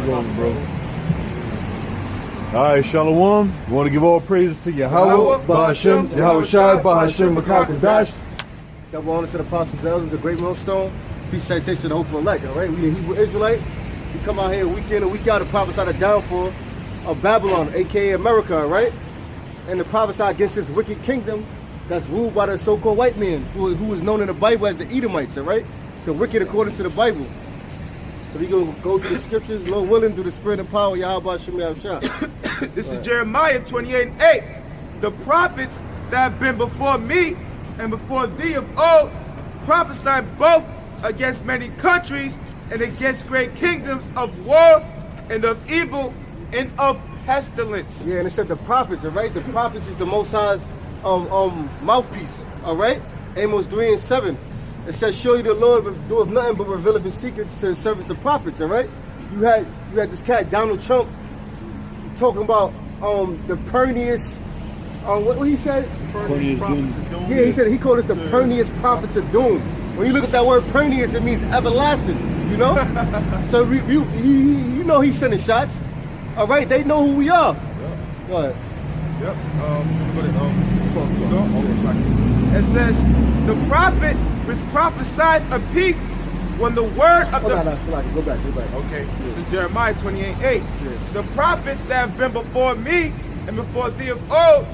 rolling, bro. All right, Shalom. We want to give all praises to Yahweh, Bahashem, Yahweh Shai, Bahashem, Makakadash. Double honor to the apostles, elders, the great millstone. Peace, citation to the hopeful elect, all right? We the Hebrew Israelite. We come out here week in and week out to prophesy the downfall of Babylon, a.k.a. America, all right? And to prophesy against this wicked kingdom that's ruled by the so-called white man, who is known in the Bible as the Edomites, all right? The wicked according to the Bible. So we're going to go through the scriptures, Lord willing, through the spirit and power, Yahweh Shem Yahushua. This is Jeremiah 28:8. The prophets that have been before me and before thee of old prophesied both against many countries and against great kingdoms of war and of evil and of pestilence. Yeah, and it said the prophets, all right? The prophets is the Most High's mouthpiece, all right? Amos 3:7. It says, surely the Lord doeth nothing but revealeth his secrets to his servants, the prophets, all right? You had this cat, Donald Trump, talking about the Pernius, what he said? Pernius doom. Yeah, he said he called us the Pernius prophets of doom. When you look at that word Pernius, it means everlasting, you know? So you know he's sending shots. All right, they know who we are. Yep. Go ahead. Yep. It says, the prophet was prophesied a peace when the word of Go back. Okay, this is Jeremiah 28:8. The prophets that have been before me and before thee of old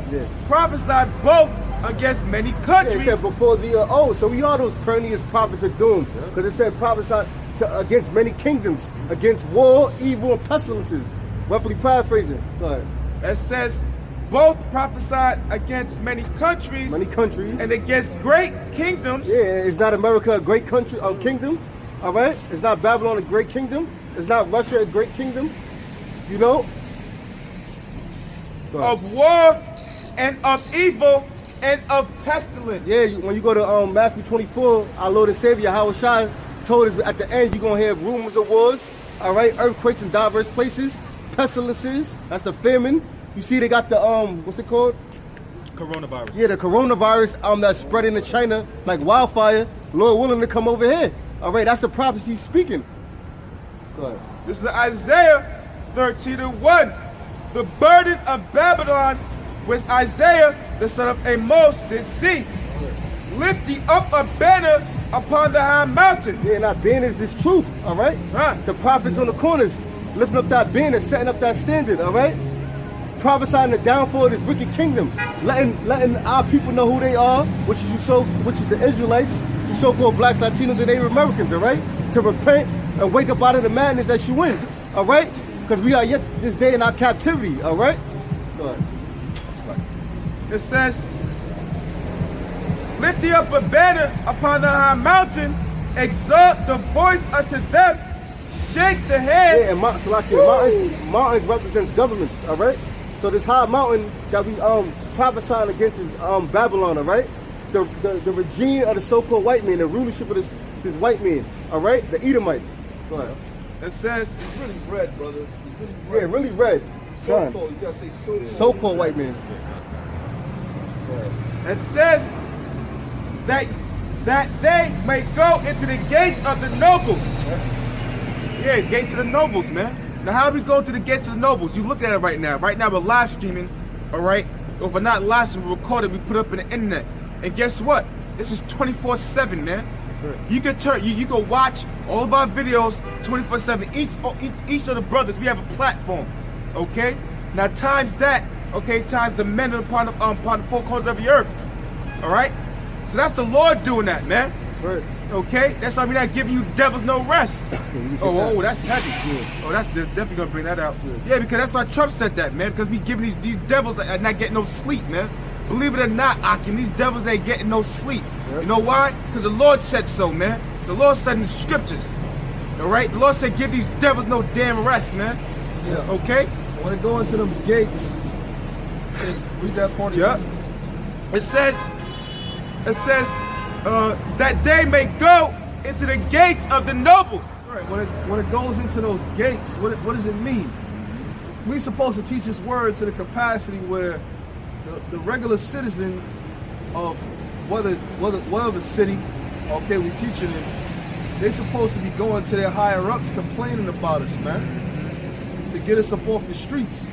prophesied both against many countries. Yeah, it said before thee of old. So we are those Pernius prophets of doom. Because it said prophesied against many kingdoms, against war, evil, and pestilences. Roughly paraphrasing. Go ahead. It says, both prophesied against many countries. And against great kingdoms. Yeah, is not America a great country, kingdom? All right? It's not Babylon a great kingdom? It's not Russia a great kingdom? You know? Of war and of evil and of pestilence. Yeah, when you go to Matthew 24, our Lord and Savior, Yahweh Shai, told us at the end you're going to have rumors of wars, all right? Earthquakes in diverse places, pestilences, that's the famine. You see they got the, what's it called? Coronavirus. Yeah, the coronavirus that's spreading to China like wildfire. Lord willing to come over here. All right, that's the prophecy speaking. Go ahead. This is Isaiah 13:1. The burden of Babylon, which Isaiah, the son of Amos, did see. Lift ye up a banner upon the high mountain. Yeah, now banners is truth, all right? The prophets on the corners, lifting up that banner, setting up that standard, all right? Prophesying the downfall of this wicked kingdom, letting our people know who they are, which is the Israelites, you so-called blacks, Latinos, and Native Americans, all right? To repent and wake up out of the madness that you in, all right? Because we are yet this day in our captivity, all right? Go ahead. It says, lift ye up a banner upon the high mountain, exalt the voice unto them, shake the head. Yeah, and mountains represents governments, all right? So this high mountain that we prophesying against is Babylon, all right? The regime of the so-called white man, the rulership of this white man, all right? The Edomites. Go ahead. It says, it's really red, brother. It's really red. Yeah, really red. So-called, you gotta say so-called white man. It says that they may go into the gates of the nobles. Yeah, gates of the nobles, man. Now, how do we go to the gates of the nobles? You look at it right now. Right now, we're live streaming, all right? Or if we're not live streaming, we're recording, we put up on the internet. And guess what? This is 24/7, man. Right. You can you can watch all of our videos 24/7. Each of the brothers, we have a platform, okay? Now, times that, okay, times the men upon the four corners of the earth, all right? So that's the Lord doing that, man. Right. Okay, that's why we're not giving you devils no rest. Oh, that's heavy. Yeah. Oh, that's definitely gonna bring that out. Yeah, because that's why Trump said that, man. Because we giving these devils are not getting no sleep, man. Believe it or not, Akim, these devils ain't getting no sleep. Yep. You know why? Because the Lord said so, man. The Lord said in the scriptures. All right, the Lord said, give these devils no damn rest, man. Yeah. Okay. When it go into them gates, read that part. Yeah. It says. That they may go into the gates of the nobles. Right. When it goes into those gates, what does it mean? We're supposed to teach this word to the capacity where the regular citizen of whatever city, okay, we teaching it, they're supposed to be going to their higher ups complaining about us, man. to get us up off the streets.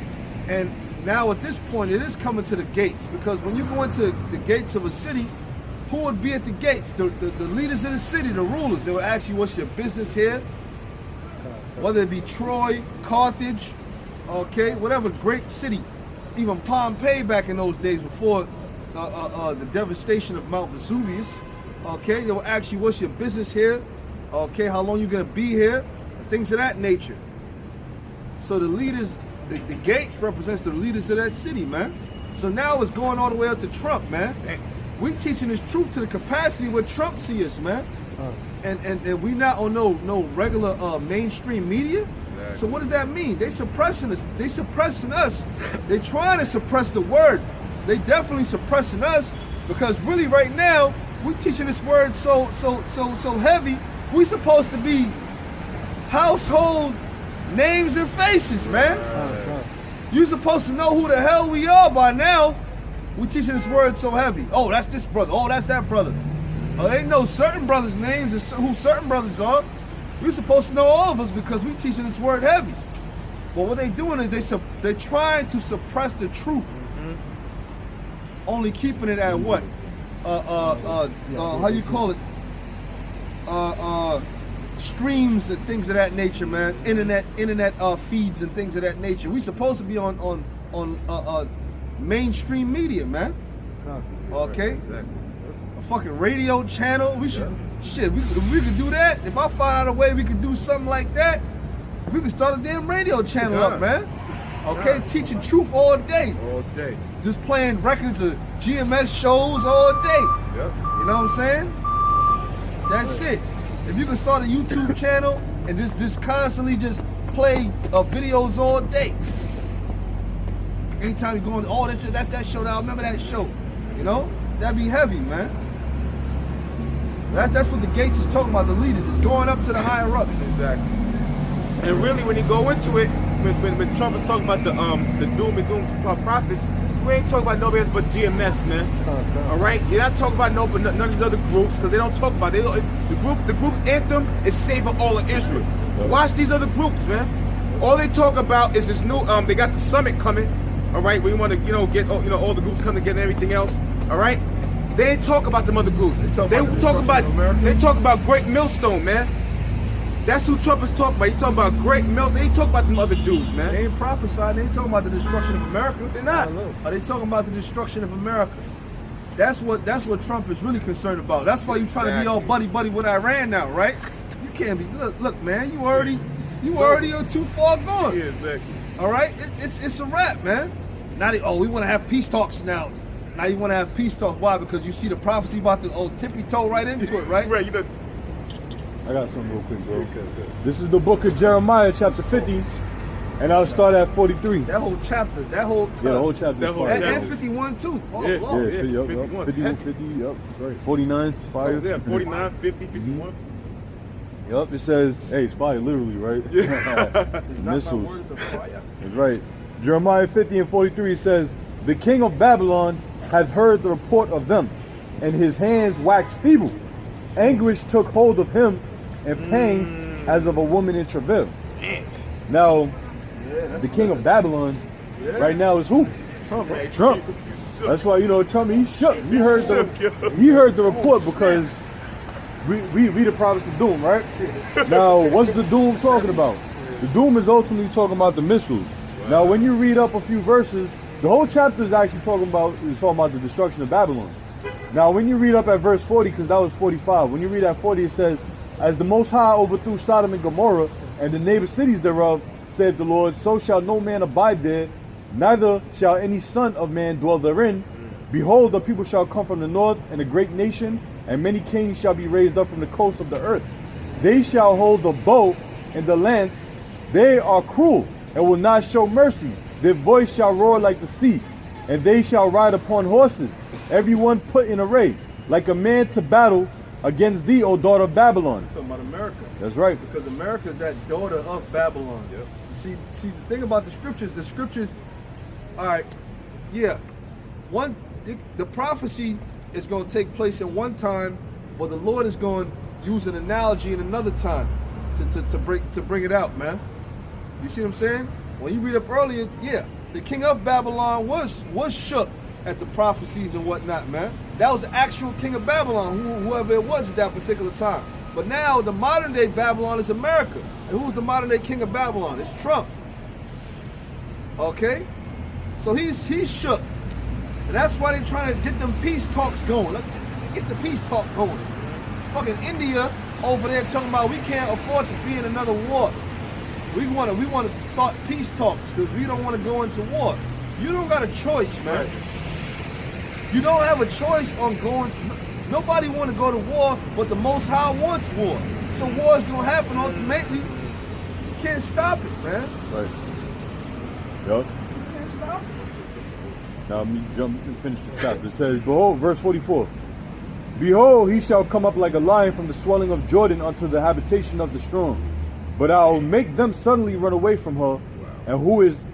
And now at this point, it is coming to the gates, because when you go into the gates of a city, who would be at the gates? The leaders of the city, the rulers. They would ask you, what's your business here? Whether it be Troy, Carthage, okay, whatever great city, even Pompeii back in those days before the devastation of Mount Vesuvius, okay, they will ask you, what's your business here? Okay, how long you gonna be here? Things of that nature. So the leaders, the gates represents the leaders of that city, man. So now it's going all the way up to Trump, man. We teaching this truth to the capacity where Trump sees us, man. And we not on no regular mainstream media. So what does that mean? They suppressing us. They suppressing us. They trying to suppress the word. They definitely suppressing us, because really right now we teaching this word so heavy. We supposed to be household names and faces, man. You supposed to know who the hell we are by now. We teaching this word so heavy. Oh, that's this brother. Oh, that's that brother. Oh, they know certain brothers' names and who certain brothers are. We're supposed to know all of us because we teaching this word heavy. But what they doing is they're trying to suppress the truth. Only keeping it at what? How you call it? Streams and things of that nature, man. Internet feeds and things of that nature. We supposed to be on mainstream media, man. Okay. Exactly. A fucking radio channel. We should. Shit, if we could do that, if I find out a way we could do something like that, we could start a damn radio channel up, man. Okay, teaching truth all day. All day. Just playing records of GMS shows all day. Yep. You know what I'm saying? That's it. If you can start a YouTube channel and just constantly just play videos all day. Anytime you're going, oh, that's that show. I remember that show. You know, that'd be heavy, man. That's what the gates is talking about. The leaders is going up to the higher ups. Exactly. And really, when you go into it, when Trump is talking about the doom and gloom prophets, we ain't talking about nobody else but GMS, man. All right, you're not talking about none of these other groups, because they don't talk about it. The group anthem is saving all of Israel. Watch these other groups, man. All they talk about is this new. They got the summit coming. All right, where you want to get all the groups come together and everything else. All right. They ain't talk about them other groups. They talk about Great Millstone, man. That's who Trump is talking about. He's talking about Great Millstone. They ain't talking about them other dudes, man. They ain't prophesying. They ain't talking about the destruction of America. They're not. Are they talking about the destruction of America? That's what Trump is really concerned about. That's why you trying to be all buddy with Iran now, right? You can't be. Look, man. You already are too far gone. Yeah, exactly. All right. It's a wrap, man. Now we want to have peace talks now. Now you want to have peace talk. Why? Because you see the prophecy about to tippy toe right into it, right? Right. You know. I got something real quick, bro. Okay. This is the book of Jeremiah, chapter 50, and I'll start at 43. That whole chapter, Yeah, the whole chapter. That whole and chapter. 51 too. Oh, Yeah. Lord. Yeah, 51. 51, 50, yep, that's right. 49, fire. Yeah, 49, 50, 51. Yep, it says, hey, it's fire, literally, right? Missiles. That's right. Jeremiah 50 and 43 says, the king of Babylon hath heard the report of them, and his hands waxed feeble. Anguish took hold of him, and pangs as of a woman in travail. Now, the king of Babylon right now is who? Trump. That's why, Trump, he shook. He heard the report because we the prophets of doom, right? Now, what's the doom talking about? The doom is ultimately talking about the missiles. Now, when you read up a few verses, the whole chapter is actually talking about the destruction of Babylon. Now, when you read up at verse 40, because that was 45, when you read at 40, it says, as the Most High overthrew Sodom and Gomorrah and the neighbor cities thereof, saith the Lord, so shall no man abide there, neither shall any son of man dwell therein. Behold, the people shall come from the north, and a great nation, and many kings shall be raised up from the coast of the earth. They shall hold the bow and the lance. They are cruel, and will not show mercy. Their voice shall roar like the sea, and they shall ride upon horses, every one put in array, like a man to battle against thee, O daughter of Babylon. Talking about America. That's right. Because America is that daughter of Babylon. Yep. See, the thing about the scriptures, all right, yeah. The prophecy is going to take place in one time, but the Lord is going to use an analogy in another time to bring it out, man. You see what I'm saying? When you read up earlier, yeah, the king of Babylon was shook at the prophecies and whatnot, man. That was the actual king of Babylon, whoever it was at that particular time. But now the modern day Babylon is America. And who's the modern day king of Babylon? It's Trump. Okay? So he's shook. And that's why they're trying to get them peace talks going. Let's get the peace talk going. Fucking India over there talking about we can't afford to be in another war. We want to start peace talks because we don't want to go into war. You don't got a choice, man. You don't have a choice on going. Nobody want to go to war, but the Most High wants war. So war is gonna happen ultimately. You can't stop it, man. Right. Yup. You can't stop it. Now let me jump and finish the chapter. It says, behold, verse 44. Behold, he shall come up like a lion from the swelling of Jordan unto the habitation of the strong. But I will make them suddenly run away from her. And who is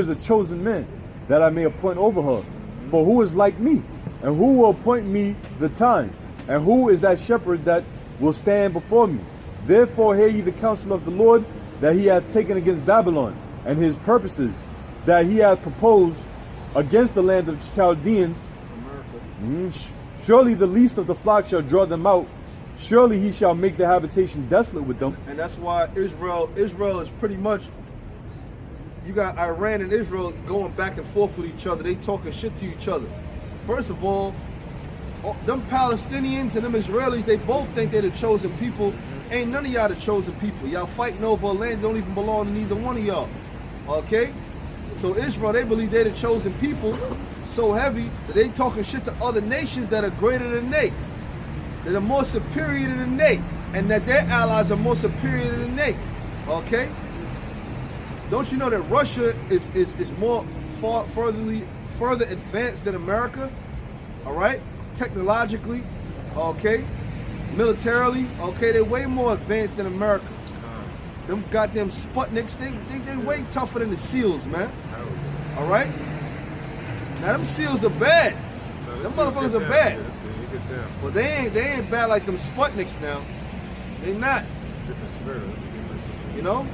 a chosen man, that I may appoint over her? For who is like me? And who will appoint me the time? And who is that shepherd that will stand before me? Therefore hear ye the counsel of the Lord, that he hath taken against Babylon, and his purposes, that he hath proposed against the land of the Chaldeans. Surely the least of the flock shall draw them out. Surely he shall make the habitation desolate with them. And that's why Israel is pretty much, you got Iran and Israel going back and forth with each other. They talking shit to each other. First of all, them Palestinians and them Israelis, they both think they're the chosen people. Ain't none of y'all the chosen people. Y'all fighting over a land that don't even belong to neither one of y'all. Okay? So Israel, they believe they're the chosen people so heavy that they talking shit to other nations that are greater than they. That are more superior than they. And that their allies are more superior than they. Okay? Don't you know that Russia is more further advanced than America? All right? Technologically, okay? Militarily, okay? They're way more advanced than America. Them goddamn Sputniks, they way tougher than the SEALs, man. All right? Now them SEALs are bad. Them motherfuckers are bad. But they ain't bad like them Sputniks now. They not. You know?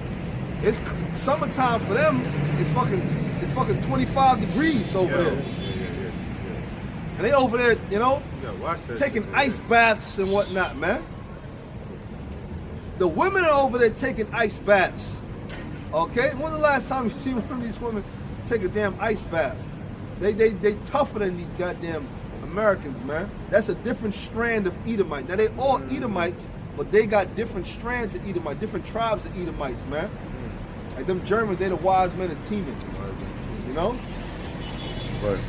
It's summertime for them. It's fucking 25 degrees over there. And they over there, you know, taking ice baths and whatnot, man. The women are over there taking ice baths. Okay? When's the last time you see one of these women take a damn ice bath? They tougher than these goddamn Americans, man. That's a different strand of Edomite. Now they all Edomites, but they got different strands of Edomite, different tribes of Edomites, man. Like them Germans, they the wise men of Teman. You know? Right.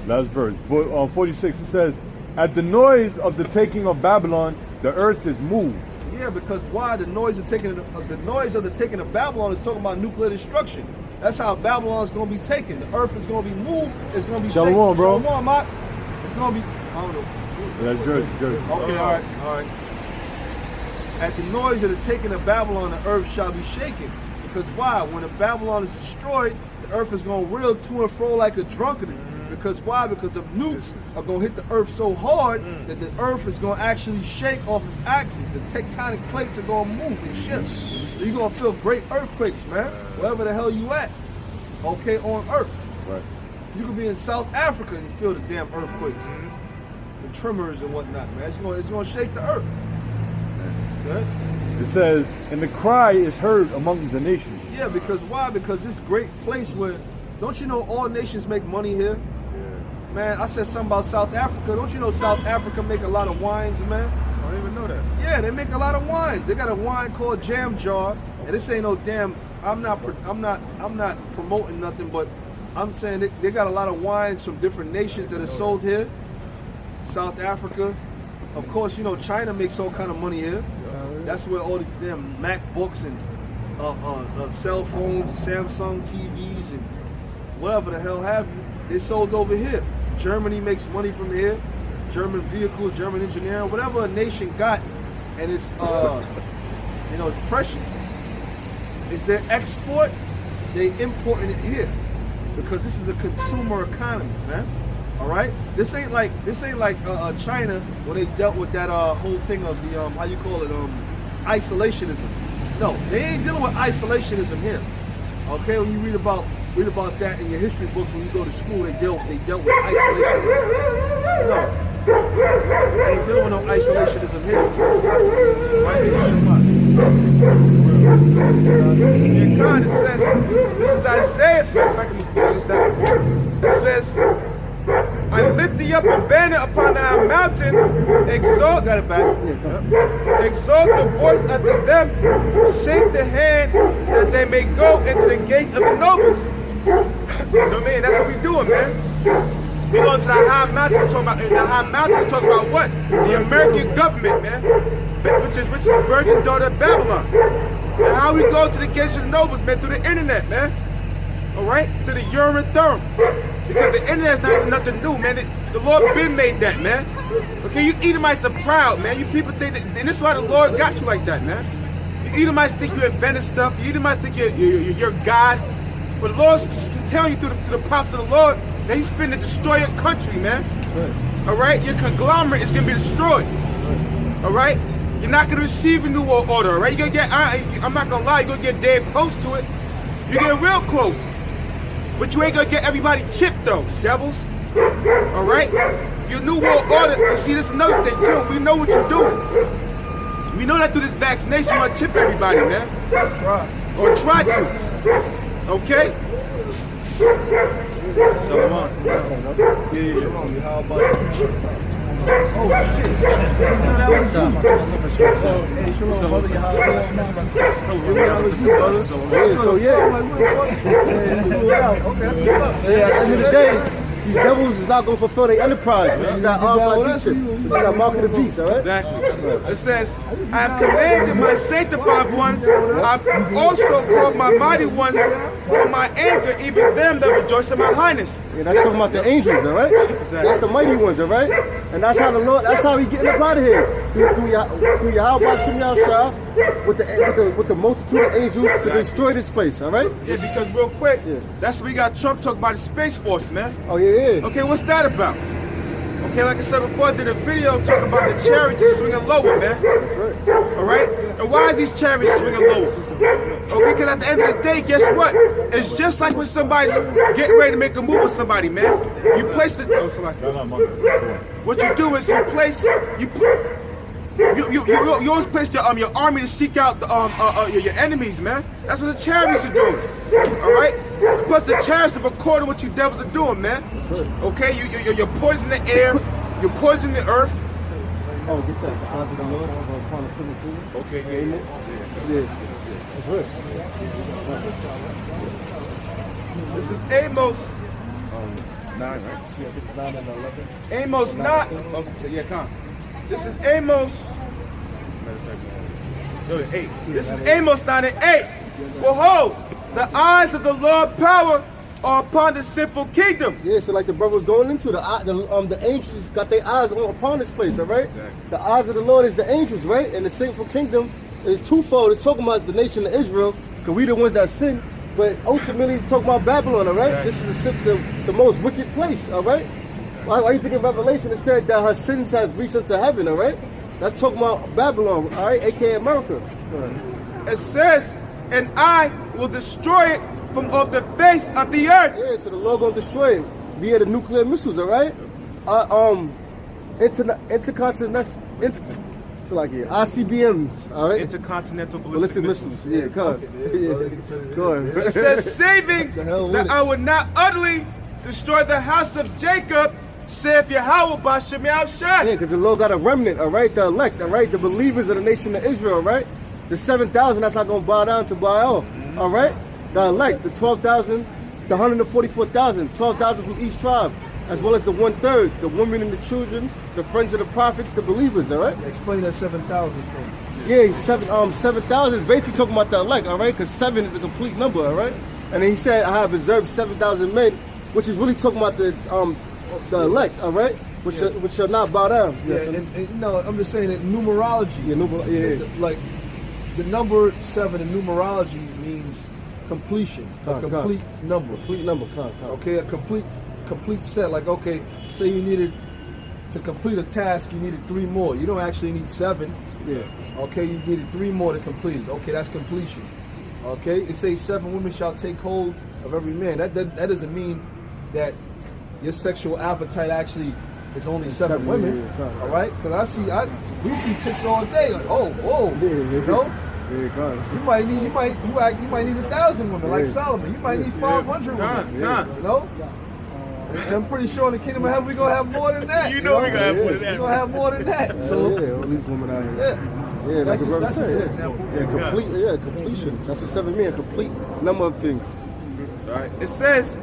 Last verse. 46, it says, at the noise of the taking of Babylon, the earth is moved. Yeah, because why? The noise of the taking of Babylon is talking about nuclear destruction. That's how Babylon is going to be taken. The earth is going to be moved. It's going to be Shalom, taken. bro. Shalom, Mark. It's going to be, I don't know. That's good. Okay, all right. At the noise of the taking of Babylon, the earth shall be shaken. Because why? When the Babylon is destroyed, the earth is going to reel to and fro like a drunkard. Because why? Because the nukes are going to hit the earth so hard that the earth is going to actually shake off its axis. The tectonic plates are going to move and shift. So you're going to feel great earthquakes, man, wherever the hell you at, okay, on earth. Right. You could be in South Africa and feel the damn earthquakes, the tremors and whatnot, man. It's going to shake the earth. Good? It says, and the cry is heard among the nations. Yeah, because why? Because this great place where, don't you know all nations make money here? Man, I said something about South Africa. Don't you know South Africa make a lot of wines, man? I don't even know that. Yeah, they make a lot of wines. They got a wine called Jam Jar, and this ain't no damn. I'm not promoting nothing, but I'm saying they got a lot of wines from different nations that are sold here. South Africa, of course, you know China makes all kind of money here. That's where all the damn MacBooks and cell phones, Samsung TVs, and whatever the hell have you, they sold over here. Germany makes money from here. German vehicles, German engineering, whatever a nation got, and it's you know, it's precious. It's their export. They importing it here because this is a consumer economy, man. All right. This ain't like China when they dealt with that whole thing of the how you call it isolationism. No, they ain't dealing with isolationism here. Okay, when you read about that in your history books when you go to school, they dealt with isolation. No, they ain't dealing with no isolationism here. Right It kind of says, this is Isaiah, matter of fact, let me close that. It says, I lift thee up a banner upon thy mountain, exalt, got it back. Exalt the voice unto them, shake the hand that they may go into the gates of the nobles. You know what I mean? That's what we doing, man. We going to the high mountain, we're talking about, the high mountain is talking about what? The American government, man. Which is the virgin daughter of Babylon. And how we go to the gates of the nobles, man, through the internet, man. Alright? Through the Urim and Thummim. Because the internet's not nothing new, man. The Lord been made that, man. Okay, you Edomites are proud, man. You people think that, and this is why the Lord got you like that, man. You Edomites think you invented stuff. You Edomites think you're God. But the Lord's telling you through the prophets of the Lord that He's finna destroy your country, man. Alright? Your conglomerate is gonna be destroyed. Alright? You're not gonna receive a new world order, alright? You're gonna get, I'm not gonna lie, you're gonna get damn close to it. You're getting real close. But you ain't gonna get everybody chipped though, devils. Alright? Your new world order, you see, this is another thing too. We know what you're doing. We know that through this vaccination, you're gonna chip everybody, man. Or try to. Okay? How about Oh shit! That was you. Hey, shalom, brother. That was you, brother. So yeah. Okay, that's what's up. Yeah, at the end of the day, these devils is not going to fulfill their enterprise, which is that Alpha which is that mark of the beast, all right? Exactly. It says, I have commanded my sanctified ones, I've also called my mighty ones for my anger, even them that rejoice in my highness. Yeah, that's talking about the angels, all right? That's the mighty ones, all right? And that's how the Lord, that's how we getting up out of here. Through Yahweh Shem Yahushua, with the multitude of angels to destroy this place, all right? Yeah, because real quick, that's what we got Trump talking about the Space Force, man. Oh, yeah. Okay, what's that about? Okay, like I said before, I did a video talking about the chariots swinging lower, man. That's right. Alright? And why is these chariots swinging lower? Okay, because at the end of the day, guess what? It's just like when somebody's getting ready to make a move with somebody, man. You place the... Oh, somebody. What you do is you place... You always place your army to seek out your enemies, man. That's what the chariots are doing. Alright? Plus the chariots are recording what you devils are doing, man. Okay? You're poisoning the air, you're poisoning the earth. Oh, get that. The eyes of the Lord upon the civil food. Okay, Yeah. That's right. This is Amos 9, right? Yeah, 9 and 11. Amos 9. Okay, yeah, come on. This is Amos. No, 8. This is Amos 9 and 8. Behold, the eyes of the Lord power are upon the sinful kingdom. Yeah, so like the brother was going into, the angels got their eyes upon this place, all right? Exactly. The eyes of the Lord is the angels, right? And the sinful kingdom is twofold. It's talking about the nation of Israel, because we the ones that sin, but ultimately it's talking about Babylon, all right? Exactly. This is the most wicked place, all right? Why you think in Revelation it said that her sins have reached unto heaven, all right? That's talking about Babylon, all right? A.k.a. America. It says, and I will destroy it from off the face of the earth. Yeah, so the Lord gonna destroy it via the nuclear missiles, all right? ICBMs, all right? Intercontinental Ballistic missiles. Yeah, come on. Yeah. Go ahead. It says, saving The hell with that it. I would not utterly destroy the house of Jacob, saith Yahweh Bashem Yahushua. Yeah, because the Lord got a remnant, all right? The elect, all right? The believers of the nation of Israel, all right? The 7,000, that's not going to bow down to Baal, all right? The elect, the 12,000, the 144,000, 12,000 from each tribe, as well as the 1/3, the women and the children, the friends of the prophets, the believers, all right? Explain that 7,000 thing. Yeah, 7,000 is basically talking about the elect, all right? Because 7 is a complete number, all right? And then he said, I have reserved 7,000 men, which is really talking about the elect, all right? Which shall not bow down. Yeah, and you know, I'm just saying that numerology. Yeah. Like the number 7 in numerology means completion, a complete number. Complete number, Okay, a complete set. Like, okay, say you needed to complete a task, you needed 3 more. You don't actually need 7. Yeah. Okay, you needed 3 more to complete it. Okay, that's completion. Okay, it says 7 women shall take hold of every man. That doesn't mean that your sexual appetite actually is only 7 women. All right, because we see chicks all day. Like, oh, whoa, you know. You might need 1,000 women like Solomon. You might need 500 women. You know. And I'm pretty sure in the kingdom of heaven we're gonna have more than that. You know we're gonna have more than that. We're gonna have more than that. So all these women out here. yeah, Like the brother that's said. an example. Completion. That's what 7 mean. Complete number of things. All right. It says,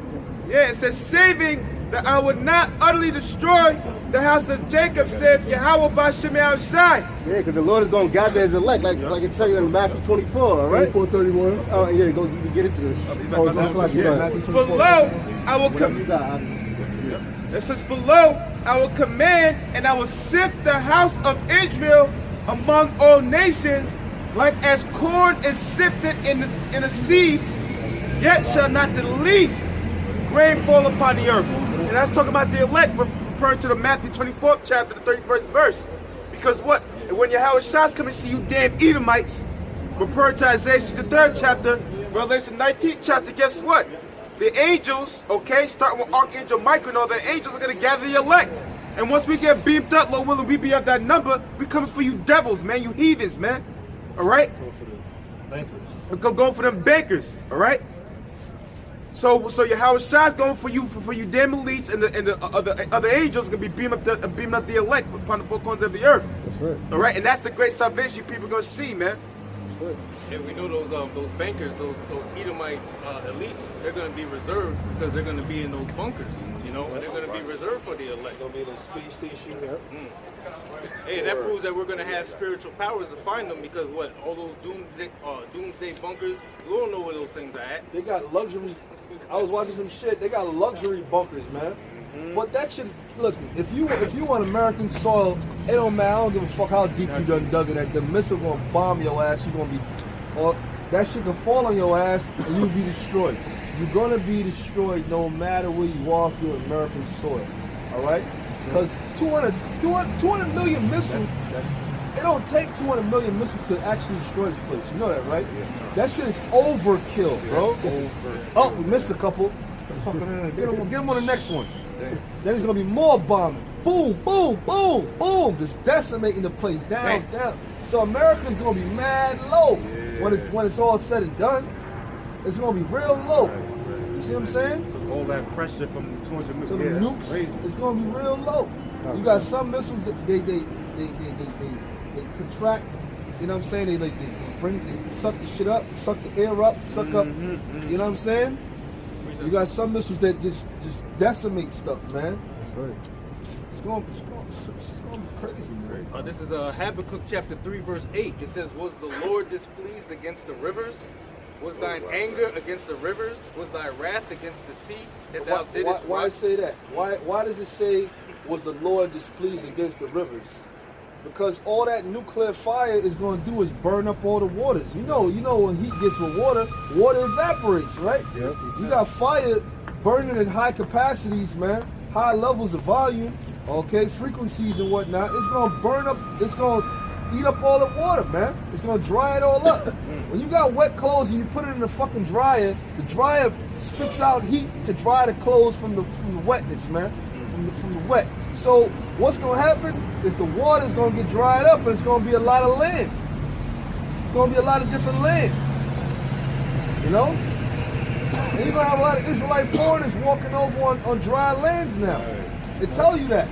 saving that I would not utterly destroy the house of Jacob, saith Yahweh B'Shem Yahushai. Yeah, because the Lord is going to gather his elect, like it tell you in Matthew 24, all right? 24:31. Oh, yeah, you can get into it. For lo, I will it says, for lo, I will command and I will sift the house of Israel among all nations, like as corn is sifted in a sieve, yet shall not the least grain fall upon the earth. And that's talking about the elect, referring to the Matthew 24th chapter, the 31st verse. Because what? When Yahweh Shah's come and see you damn Edomites, referring to Isaiah the 3rd chapter, Revelation 19th chapter, guess what? The angels, okay, starting with Archangel Michael and all the angels are going to gather the elect. And once we get beamed up, Lord willing, we be of that number, we coming for you devils, man, you heathens, man. All right? Go for the bankers. We're going for them bankers, all right? So Yahweh Shah's going for you damn elites, and the other angels going to be beaming up the elect upon the four corners of the earth. That's right. All right? And that's the great salvation people are going to see, man. That's right. And we know those bankers, those Edomite elites, they're going to be reserved because they're going to be in those bunkers, you know, and they're going to be reserved for the elect. Going to be in a space station. Yep. Hey, that proves that we're going to have spiritual powers to find them because what? All those doomsday bunkers, we don't know where those things are at. They got luxury. I was watching some shit. They got luxury bunkers, man. But that shit, look, if you on American soil, it don't matter. I don't give a fuck how deep you done dug it at. The missile gonna bomb your ass. You gonna be, or that shit can fall on your ass and you'll be destroyed. You're gonna be destroyed no matter where you are if you're on American soil. All right? Because 200 million missiles. It don't take 200 million missiles to actually destroy this place. You know that, right? That shit is overkill, bro. Oh, we missed a couple. Get him on the next one. Then there's gonna be more bombing. Boom, boom, boom, boom. Just decimating the place down. So America's gonna be mad low when it's all said and done. It's gonna be real low. You see what I'm saying? All that pressure from the 200 missiles. So the nukes, it's gonna be real low. You got some missiles that they contract. You know what I'm saying? They suck the shit up, suck the air up, suck up. You know what I'm saying? You got some missiles that just decimate stuff, man. That's right. It's going to be crazy, man. This is Habakkuk chapter 3 verse 8. It says, was the Lord displeased against the rivers? Was thine anger against the rivers? Was thy wrath against the sea? That thou didst Why say that? Why does it say, was the Lord displeased against the rivers? Because all that nuclear fire is going to do is burn up all the waters. You know when heat gets with water evaporates, right? Yep. You got fire burning at high capacities, man, high levels of volume, okay, frequencies and whatnot. It's going to burn up, it's going to eat up all the water, man. It's going to dry it all up. When you got wet clothes and you put it in the fucking dryer, the dryer spits out heat to dry the clothes from the wetness, man, from the wet. So what's going to happen is the water's going to get dried up and it's going to be a lot of land. It's going to be a lot of different land. You know? And you're going to have a lot of Israelite foreigners walking over on dry lands now. They tell you that.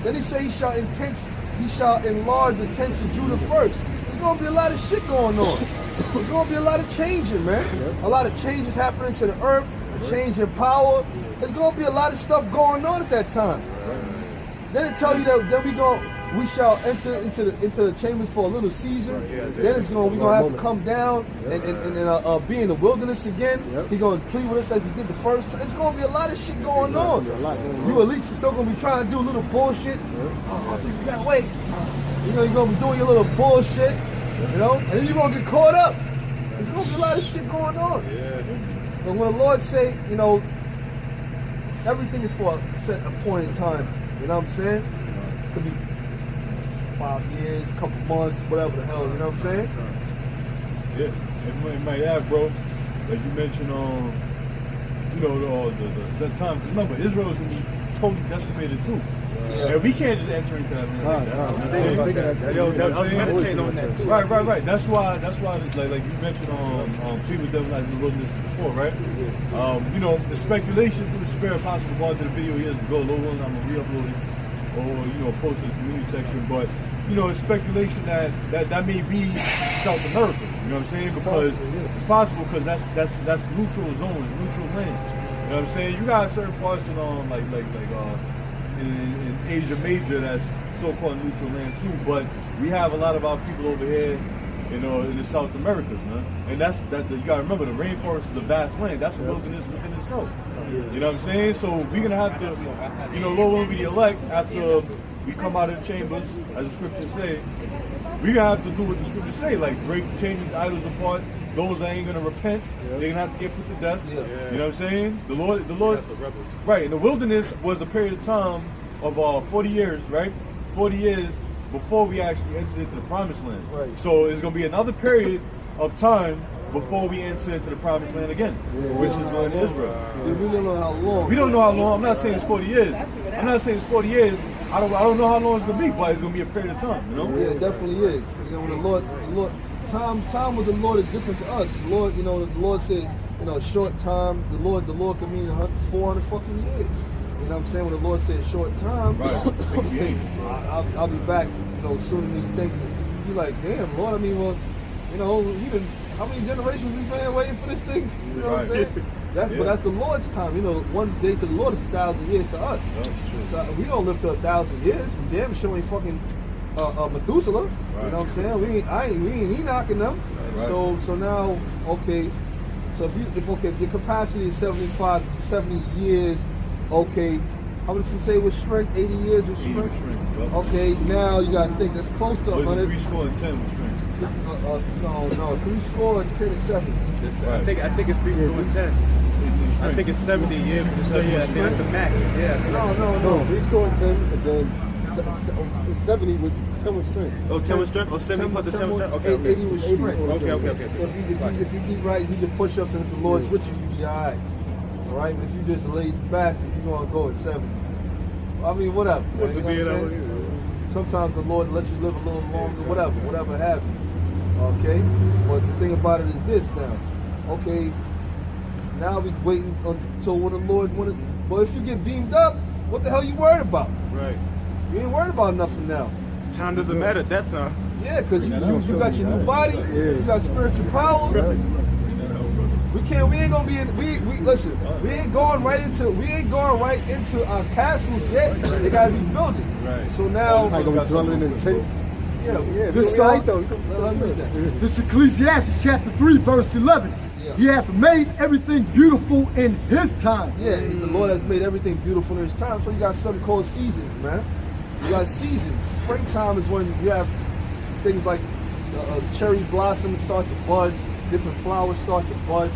Then he say he shall enlarge the tents of Judah first. There's going to be a lot of shit going on. There's going to be a lot of changing, man. A lot of changes happening to the earth, a change in power. There's going to be a lot of stuff going on at that time. Then it tell you that we shall enter into the chambers for a little season. Then we're gonna have to come down and be in the wilderness again. He's gonna plead with us as he did the first time. It's gonna be a lot of shit going on. You elites are still gonna be trying to do a little bullshit. Oh, you gotta wait. You're gonna be doing your little bullshit. And then you're gonna get caught up. There's gonna be a lot of shit going on. But when the Lord say, everything is for a point in time. You know what I'm saying? Could be 5 years, a couple months, whatever the hell, you know what I'm saying? Yeah. it might add, bro, like you mentioned, you know, the set time. Remember, Israel is gonna be totally decimated too. And we can't just enter into that. Right. That's why, like you mentioned people that was in the wilderness before, right? You know, the speculation through the spirit possibly one did a video years ago, low ones I'm gonna re-upload it or, you know, post it in the community section. But, you know, it's speculation that may be South America. You know what I'm saying? Because it's possible because that's neutral zones, neutral land. You know what I'm saying? You got certain parts in in Asia Major that's so-called neutral land too, but we have a lot of our people over here, you know, in the South Americas, man. And you gotta remember the rainforest is a vast land. That's a wilderness within itself. You know what I'm saying? So we're gonna have to, you know, Lord will be the elect after we come out of the chambers, as the scriptures say. We gonna have to do what the scriptures say, like break, change these idols apart. Those that ain't gonna repent, they're gonna have to get put to death. You know what I'm saying? The Lord, right? And the wilderness was a period of time of 40 years, right? 40 years before we actually entered into the promised land. Right. So it's gonna be another period of time before we enter into the promised land again, which is going to Israel. We don't know how long. We don't know how long. I'm not saying it's 40 years. I'm not saying it's 40 years. I don't know how long it's gonna be, but it's gonna be a period of time. You know? Yeah, it definitely is. You know, when the Lord, time with the Lord is different to us. The Lord, you know, the Lord said, you know, short time. The Lord can mean 400 fucking years. You know what I'm saying? When the Lord said short time, He say, I'll be back, you know, sooner than you think. You're like, damn, Lord. I mean, well, you know, how many generations we been waiting for this thing? You know what I'm saying? But that's the Lord's time. You know, one day to the Lord is 1,000 years to us. So we don't live to 1,000 years. We damn sure ain't fucking Methuselah. You know what I'm saying? We ain't Enoching them. So now, okay. So if your capacity is 70 years, okay. How much does it say with strength? 80 years with strength? Okay, now you got to think that's close to 100. 3 score and 10 with strength. No, 3 score and 10 and 70. I think it's 3 score and 10. I think it's 70 years for the study. I think that's the max. Yeah. No, 3 score and 10, and then 70 with 10 with strength. Oh, 10 with strength? Oh, 70 plus the 10 with strength? Okay. 80 with strength. Okay. So if you eat right, you can push ups, and if the Lord's with you, you be all right. All right, but if you just a lazy bastard, you're going to go at 70. I mean, whatever. You know what I'm saying? Sometimes the Lord lets you live a little longer, whatever happens. Okay? But the thing about it is this now. Okay, now we waiting until when the Lord wanted. But if you get beamed up, what the hell you worried about? Right. You ain't worried about nothing now. Time doesn't matter at that time. Yeah, because you got your new body, you got spiritual power. We ain't gonna be in. Listen. We ain't going right into our castles yet. They gotta be building. Right. So now. Probably gonna be dwelling in tents. Yeah. This Ecclesiastes chapter 3 verse 11. Yeah. He hath made everything beautiful in His time. Yeah, the Lord has made everything beautiful in His time. So you got something called seasons, man. You got seasons. Springtime is when you have things like cherry blossoms start to bud, different flowers start to bud.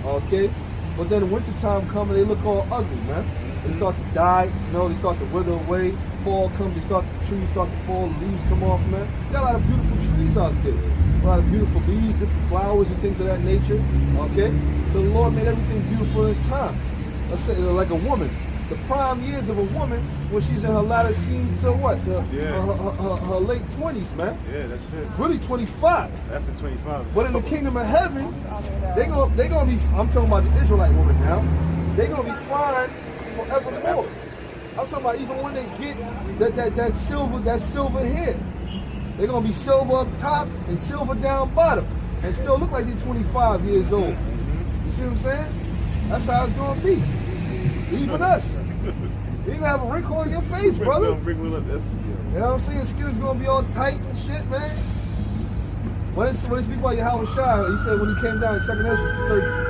Okay, but then wintertime comes and they look all ugly, man. They start to die, you know, they start to wither away. Fall comes, the trees start to fall, the leaves come off, man. There are a lot of beautiful trees out there. A lot of beautiful leaves, different flowers and things of that nature. Okay, so the Lord made everything beautiful in His time. Let's say like a woman. The prime years of a woman when she's in her latter teens to what? Her late 20s, man. Yeah, that's it. Really 25. After 25. But in the kingdom of heaven, they gonna be. I'm talking about the Israelite woman now. They gonna be fine forevermore. I'm talking about even when they get that silver hair, they're gonna be silver up top and silver down bottom, and still look like they're 25 years old. You see what I'm saying? That's how it's gonna be. Even us. You gonna have a wrinkle on your face, brother. You know what I'm saying? Skin is gonna be all tight and shit, man. When they speak about Yahweh Shai, he said when he came down in 2nd Ezra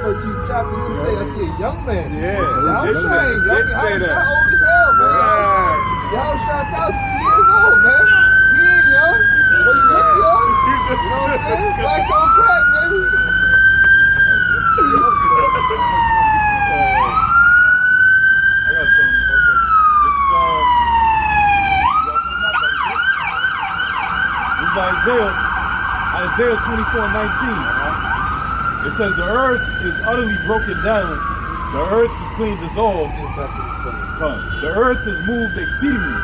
13th chapter, he would say, I see a young man. Yeah, Yahweh did Shai, say that. old as hell, man. Right. Yahweh Shai thousands of years old, man. He ain't young, but he look young. You know what I'm saying? Black don't crack, baby. Isaiah 24:19. It says the earth is utterly broken down. The earth is clean dissolved. The earth is moved exceedingly.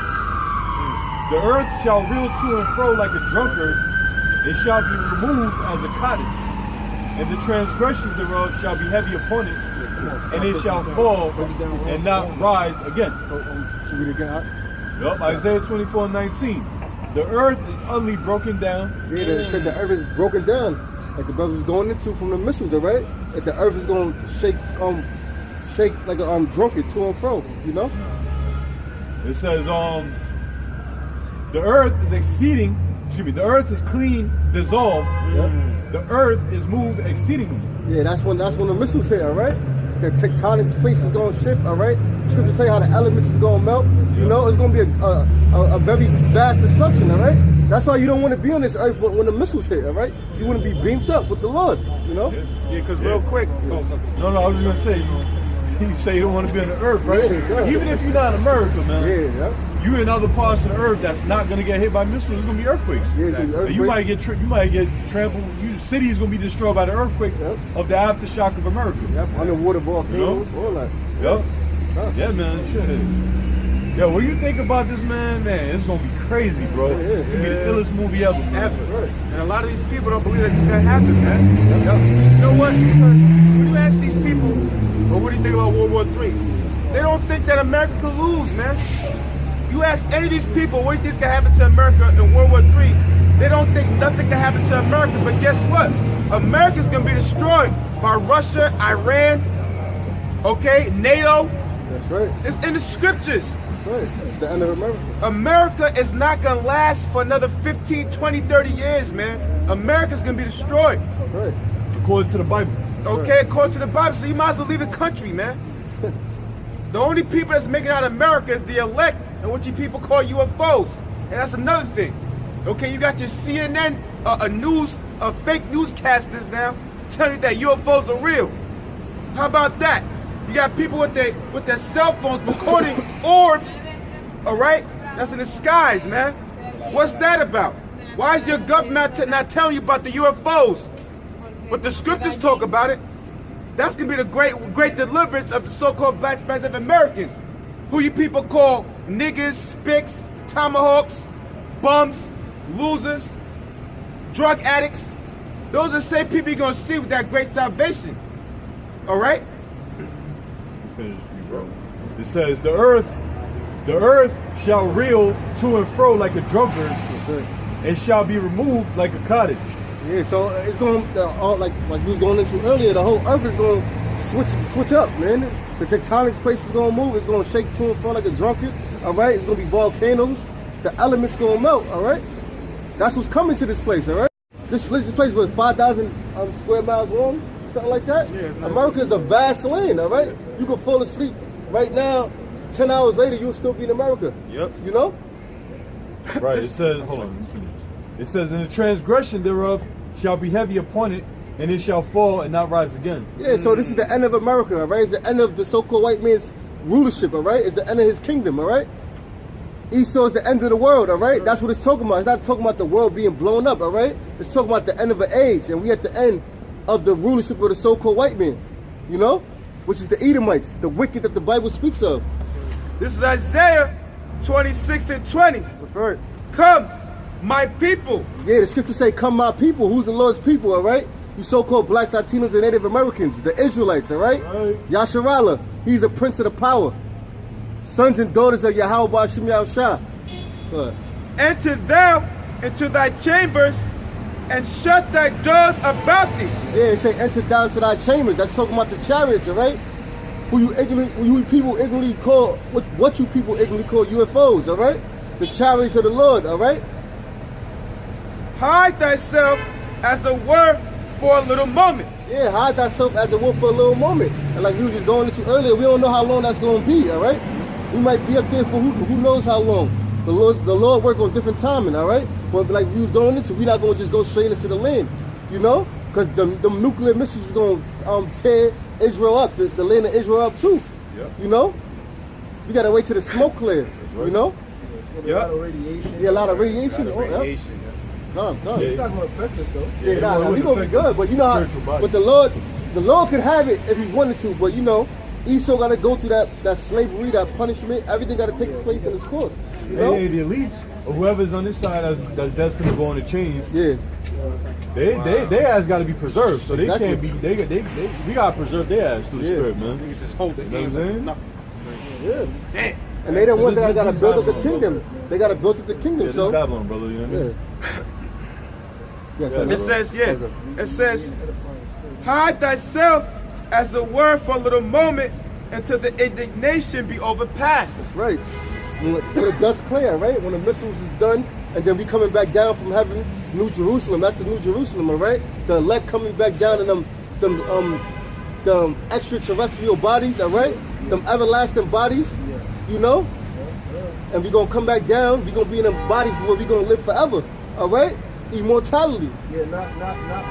The earth shall reel to and fro like a drunkard. It shall be removed as a cottage. And the transgressions thereof shall be heavy upon it. And it shall fall and not rise again. Should we read it again? Yup, Isaiah 24:19. The earth is utterly broken down. Yeah, they said the earth is broken down, like the brother was going into from the missiles, all right? That the earth is going to shake like a drunkard to and fro, you know? It says, the earth is the earth is clean, dissolved. Yep. The earth is moved exceedingly. Yeah, that's when the missiles hit, all right? The tectonic plates is going to shift, all right? Scriptures say how the elements is going to melt. You know, it's going to be a very vast destruction, all right? That's why you don't want to be on this earth when the missiles hit, all right? You want to be beamed up with the Lord, you know? Yeah, because real quick. No, I was just going to say, you say you don't want to be on the earth, right? Yeah. Even if you're not in America, man. Yeah. You in other parts of the earth that's not going to get hit by missiles. There's going to be earthquakes. Yeah, it's gonna be And you might get trampled. Your city is going to be destroyed by the earthquake of the aftershock of America. Yep, underwater volcanoes, all that. Yep. Yeah, man. Shit. Yo, what you think about this, man? Man, it's going to be crazy, bro. Yeah, It's going to be the illest movie ever, man. Ever. And a lot of these people don't believe that that happened, man. You know what? Because when you ask these people, well, what do you think about World War III? They don't think that America could lose, man. You ask any of these people what do you think can happen to America in World War III, they don't think nothing can happen to America. But guess what? America's going to be destroyed by Russia, Iran, okay, NATO. That's right. It's in the scriptures. That's right. It's the end of America. America is not going to last for another 15, 20, 30 years, man. America's going to be destroyed. That's right. According to the Bible. Okay, according to the Bible. So you might as well leave the country, man. The only people that's making out of America is the elect and what you people call UFOs. And that's another thing. Okay, you got your CNN, fake newscasters now telling you that UFOs are real. How about that? You got people with their cell phones recording orbs, all right? That's in the skies, man. What's that about? Why is your government not telling you about the UFOs? But the scriptures talk about it. That's going to be the great deliverance of the so-called Black Panther Americans, who you people call niggas, spicks, tomahawks, bums, losers, drug addicts. Those are the same people you're going to see with that great salvation. All right? Finish for you, bro. It says, the earth shall reel to and fro like a drunkard, and shall be removed like a cottage. Yeah, so it's going like we was going into earlier. The whole earth is going to switch up, man. The tectonic plates is going to move. It's going to shake to and fro like a drunkard. All right, it's going to be volcanoes. The elements going to melt. All right, that's what's coming to this place. All right, this place was 5,000 square miles long, something like that. Yeah, America is a vast land. All right, you can fall asleep right now. 10 hours later, you'll still be in America. Yep. You know. Right, it says, hold on, let me finish. It says, and the transgression thereof shall be heavy upon it, and it shall fall and not rise again. Yeah, so this is the end of America, all right? It's the end of the so-called white man's rulership, all right? It's the end of his kingdom, all right? Esau is the end of the world, all right? That's what it's talking about. It's not talking about the world being blown up, all right? It's talking about the end of an age, and we at the end of the rulership of the so-called white man, you know? Which is the Edomites, the wicked that the Bible speaks of. This is Isaiah 26 and 20. That's right. Come, my people. Yeah, the scriptures say, come my people. Who's the Lord's people, all right? You so-called blacks, Latinos, and Native Americans, the Israelites, all right? Yasharallah, he's a prince of the power. Sons and daughters of Yahweh Ba'ashim Yahushua. Enter thou into thy chambers and shut thy doors about thee. Yeah, it say enter down to thy chambers. That's talking about the chariots, all right? Who you people ignorantly call, what you people ignorantly call UFOs, all right? The chariots of the Lord, all right? Hide thyself as a word for a little moment. Yeah, hide thyself as a wolf for a little moment. And like we were just going into earlier, we don't know how long that's going to be, all right? We might be up there for who knows how long. The Lord work on different timing, all right? But like we was going into, we're not going to just go straight into the land, you know? Because the nuclear missiles is going to tear Israel up, the land of Israel up too, you know? We got to wait till the smoke clear, you know? Yeah. Yeah, a lot of radiation. Come. It's not going to affect us, though. Yeah, nah, it we wouldn't gonna be affect good, but you know how, spiritual body. but the Lord could have it if he wanted to, but you know, Esau got to go through that slavery, that punishment. Everything got to take its place in its course. You know? Hey, the elites, or whoever's on this side that's destined to go on the change, Yeah. their ass got to be preserved. So they Exactly. can't be. We gotta preserve their ass through the Yeah. spirit, man. Niggas just hold it. You know what I'm saying? Yeah. Damn. And they the ones that got to This is build up the Babylon, kingdom. They got to build up the kingdom. Yeah, this So is Babylon, brother. You know what I yeah. mean? Yes, It says, hide thyself as a word for a little moment until the indignation be overpassed. That's right. When the dust clear, right? When the missiles is done, and then we coming back down from heaven, New Jerusalem. That's the New Jerusalem, all right? The elect coming back down in them extraterrestrial bodies, all right? Them everlasting bodies, you know? And we gonna come back down. We gonna be in them bodies where we gonna live forever, all right? Immortality. Yeah, not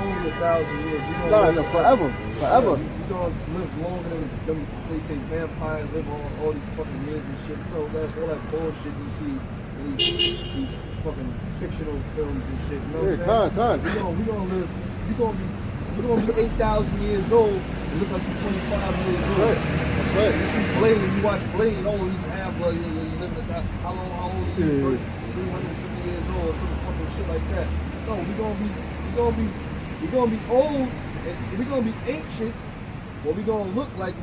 only 1,000 years. We No, gonna no, live forever. Forever. We gonna live longer than them. They say vampires live all these fucking years and shit. Bro, that's all that bullshit you see in these fucking fictional films and shit. You know what I'm saying? Con. We gonna live. We're gonna be 8,000 years old and look like you're 25 years old. That's right. You see Blade, you watch Blade. Oh, he's half blood. You live at that. How old are you? 350 years old or some fucking shit like that. No, we're gonna be old and we're gonna be ancient, but we're gonna look like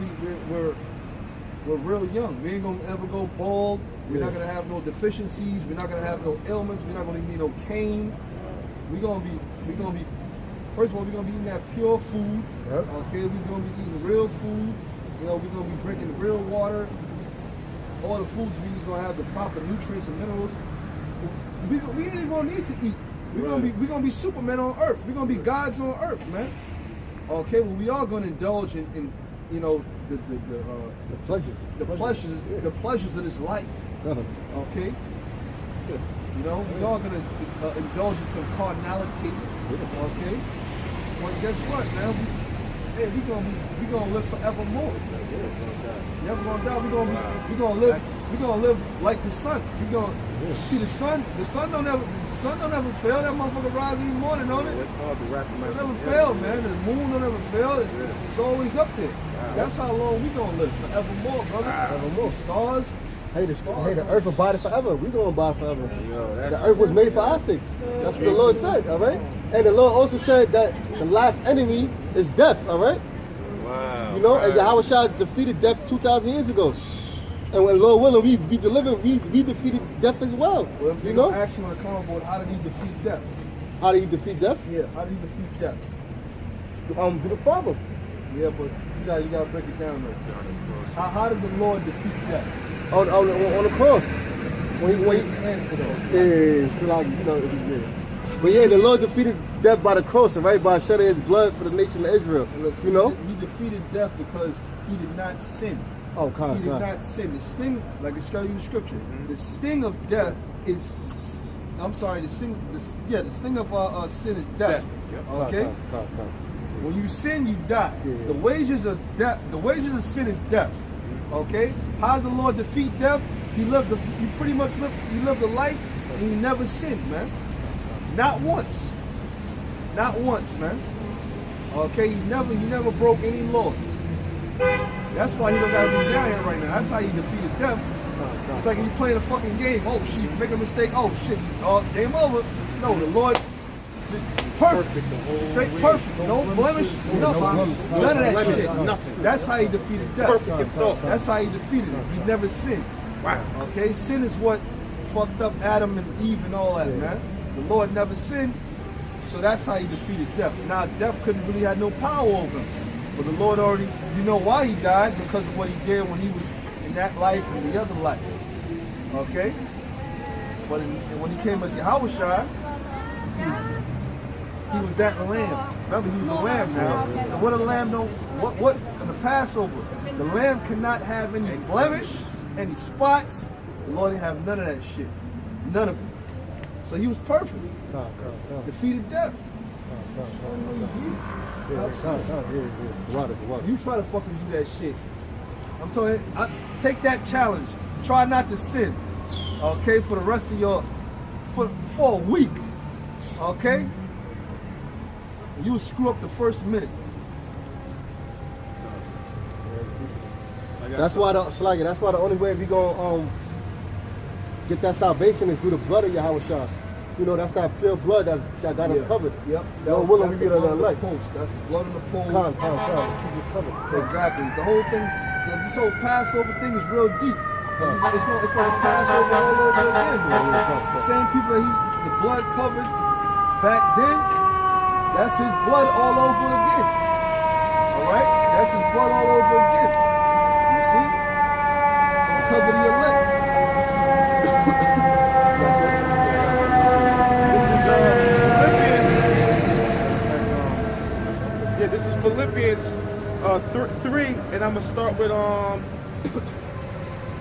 we're real young. We ain't gonna ever go bald. We're not gonna have no deficiencies. We're not gonna have no ailments. We're not gonna need no cane. We're gonna be. First of all, we're gonna be eating that pure food. Yep. Okay, we're gonna be eating real food. You know, we're gonna be drinking real water. All the foods we're gonna have the proper nutrients and minerals. We ain't even gonna need to eat. We're gonna be supermen on earth. We're gonna be gods on earth, man. Okay, well we are gonna indulge in you know the Pleasures. pleasures of this life. Okay. You know, we are gonna indulge in some carnality. Okay. Well, guess what, man? We gonna live forevermore. Never gonna die. We gonna live like the sun. We gonna see the sun. The sun don't ever fail. That motherfucker rise every morning, don't it? It's hard to wrap my It never fail, man. The moon don't ever fail. It's always up there. That's how long we gonna live forevermore, brother. Forevermore. Stars. Hey, the earth will abide forever. We gonna abide forever. The earth was made for our sakes. That's what the Lord said, all right? And the Lord also said that the last enemy is death, all right? Wow. You know, and Yahweh Shah defeated death 2,000 years ago. And when Lord willing, we be delivered, we defeated death as well. Well, if You you know? ask you on the comment board, how did he defeat death? How did he defeat death? Yeah, how did he defeat death? To the Father. Yeah, but you gotta break it down though. How did the Lord defeat death? On the cross. When he Answer though. yeah, so like, you know, yeah. But yeah, the Lord defeated death by the cross, all right? By shedding his blood for the nation of Israel. Listen, You know? he defeated death because he did not sin. Oh, He kind, did kind. not sin. The sting, like it's got you in the scripture, the sting of death is, I'm sorry, the sting of sin is death. Okay? Kind. When you sin, you die. Yeah. The wages of death, the wages of sin is death. Okay? How did the Lord defeat death? He lived a life and he never sinned, man. Not once. Not once, man. Okay, he never broke any laws. That's why he don't gotta be down here right now. That's how he defeated death. It's like you playing a fucking game. Oh shit, you make a mistake. Oh shit, game over. No, the Lord just perfect. Straight perfect. No blemish, nothing. None of that shit. Nothing. That's how he defeated death. That's how he defeated it. He never sinned. Wow. Okay, sin is what fucked up Adam and Eve and all that, man. The Lord never sinned, so that's how he defeated death. Now, death couldn't really have no power over him. But the Lord already, you know why he died? Because of what he did when he was in that life and the other life. Okay? But when he came as Yahushua, he was that lamb. Remember, he was a lamb now. So what a lamb don't, what in the Passover, the lamb cannot have any blemish, any spots. The Lord didn't have none of that shit. None of it. So he was perfect. Defeated death. You try to fucking do that shit. I'm telling you, take that challenge. Try not to sin. Okay, for the rest of your, for a week. Okay? You would screw up the first minute. That's why that's why the only way we gonna get that salvation is through the blood of Yahweh Shah. You know, that's that pure blood that got us covered. Yep. Lord willing, we That's get the on blood that of the light. post. That's the blood of the post. Keep us covered. Exactly. The whole thing, this whole Passover thing is real deep. It's like a Passover all over again. The same people that the blood covered back then, that's his blood all over again. All right? That's his blood all over again. You see? Cover the elect. This is Philippians 3, and I'm gonna start with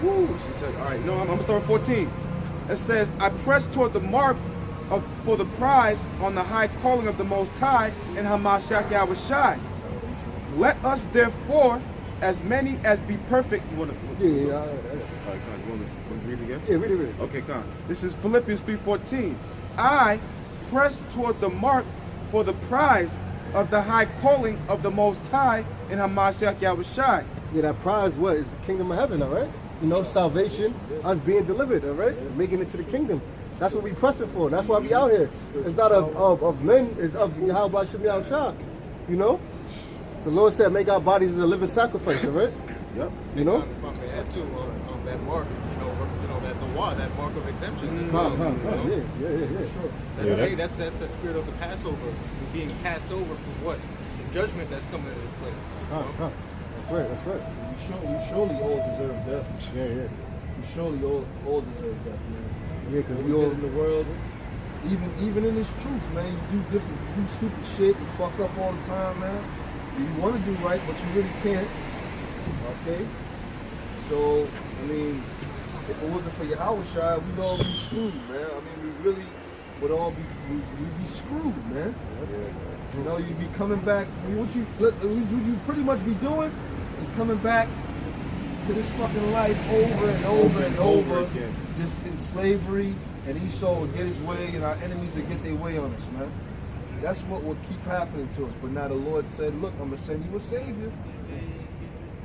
she said, all right, no, I'm gonna start with 14. It says, I press toward the mark for the prize on the high calling of the Most High in Hamashiach Yahushai. Let us therefore, as many as be perfect. You wanna? Yeah. All right, you wanna read it again? Yeah, read it. Okay, come on. This is Philippians 3:14. I press toward the mark for the prize of the high calling of the Most High in Hamashiach Yahushai. Yeah, that prize what is the kingdom of heaven, all right? You know, salvation, us being delivered, all right? Making it to the kingdom. That's what we pressing for. That's why we out here. It's not of men, it's of Yahweh Shem Yahushua. You know? The Lord said, make our bodies as a living sacrifice, all right? Yep. You know? If I may add to that mark, that the law, that mark of exemption as well. Yeah. That's the spirit of the Passover, being passed over for what? The judgment that's coming into this place. That's right. We surely all deserve death. Yeah. We surely all deserve death, man. Yeah, because We we all all, in the world, even in this truth, man. You do stupid shit. You fuck up all the time, man. You want to do right, but you really can't. Okay. So I mean, if it wasn't for Yahushua, we'd all be screwed, man. I mean, we really would all we'd be screwed, man. You know, you'd be coming back. What you pretty much be doing is coming back to this fucking life over and over and over again. Just in slavery, and Esau will get his way, and our enemies will get their way on us, man. That's what will keep happening to us. But now the Lord said, look, I'm going to send you a Savior.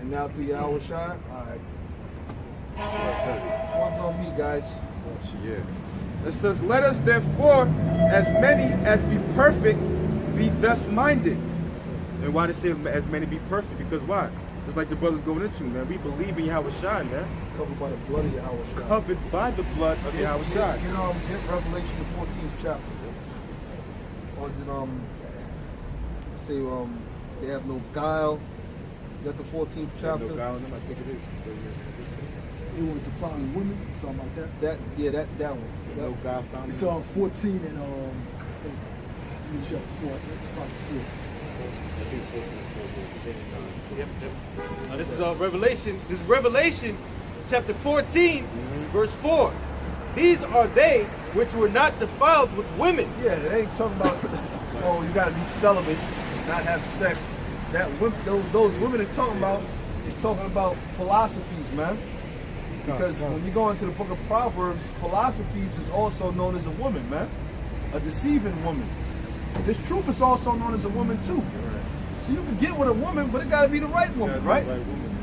And now through Yahushua, all right. This one's on me, guys. It says, let us therefore, as many as be perfect, be thus minded. And why does it say as many be perfect? Because why? It's like the brothers going into, man. We believe in Yahushua, man. Covered by the blood of Yahushua. Covered by the blood of Yahushua. Get Revelation, the 14th chapter. Or is it, say, they have no guile. You got the 14th chapter. No guile in them, I think it is. It was defiling women, something like that. That one. No guile found It's in on 14 and chapter 4. Yep. Now this is Revelation. This is Revelation chapter 14, verse 4. These are they which were not defiled with women. Yeah, it ain't talking about, oh, you gotta be celibate, not have sex. Those women it's talking about philosophies, man. Because when you go into the book of Proverbs, philosophies is also known as a woman, man. A deceiving woman. This truth is also known as a woman too. So you can get with a woman, but it gotta be the right woman, right?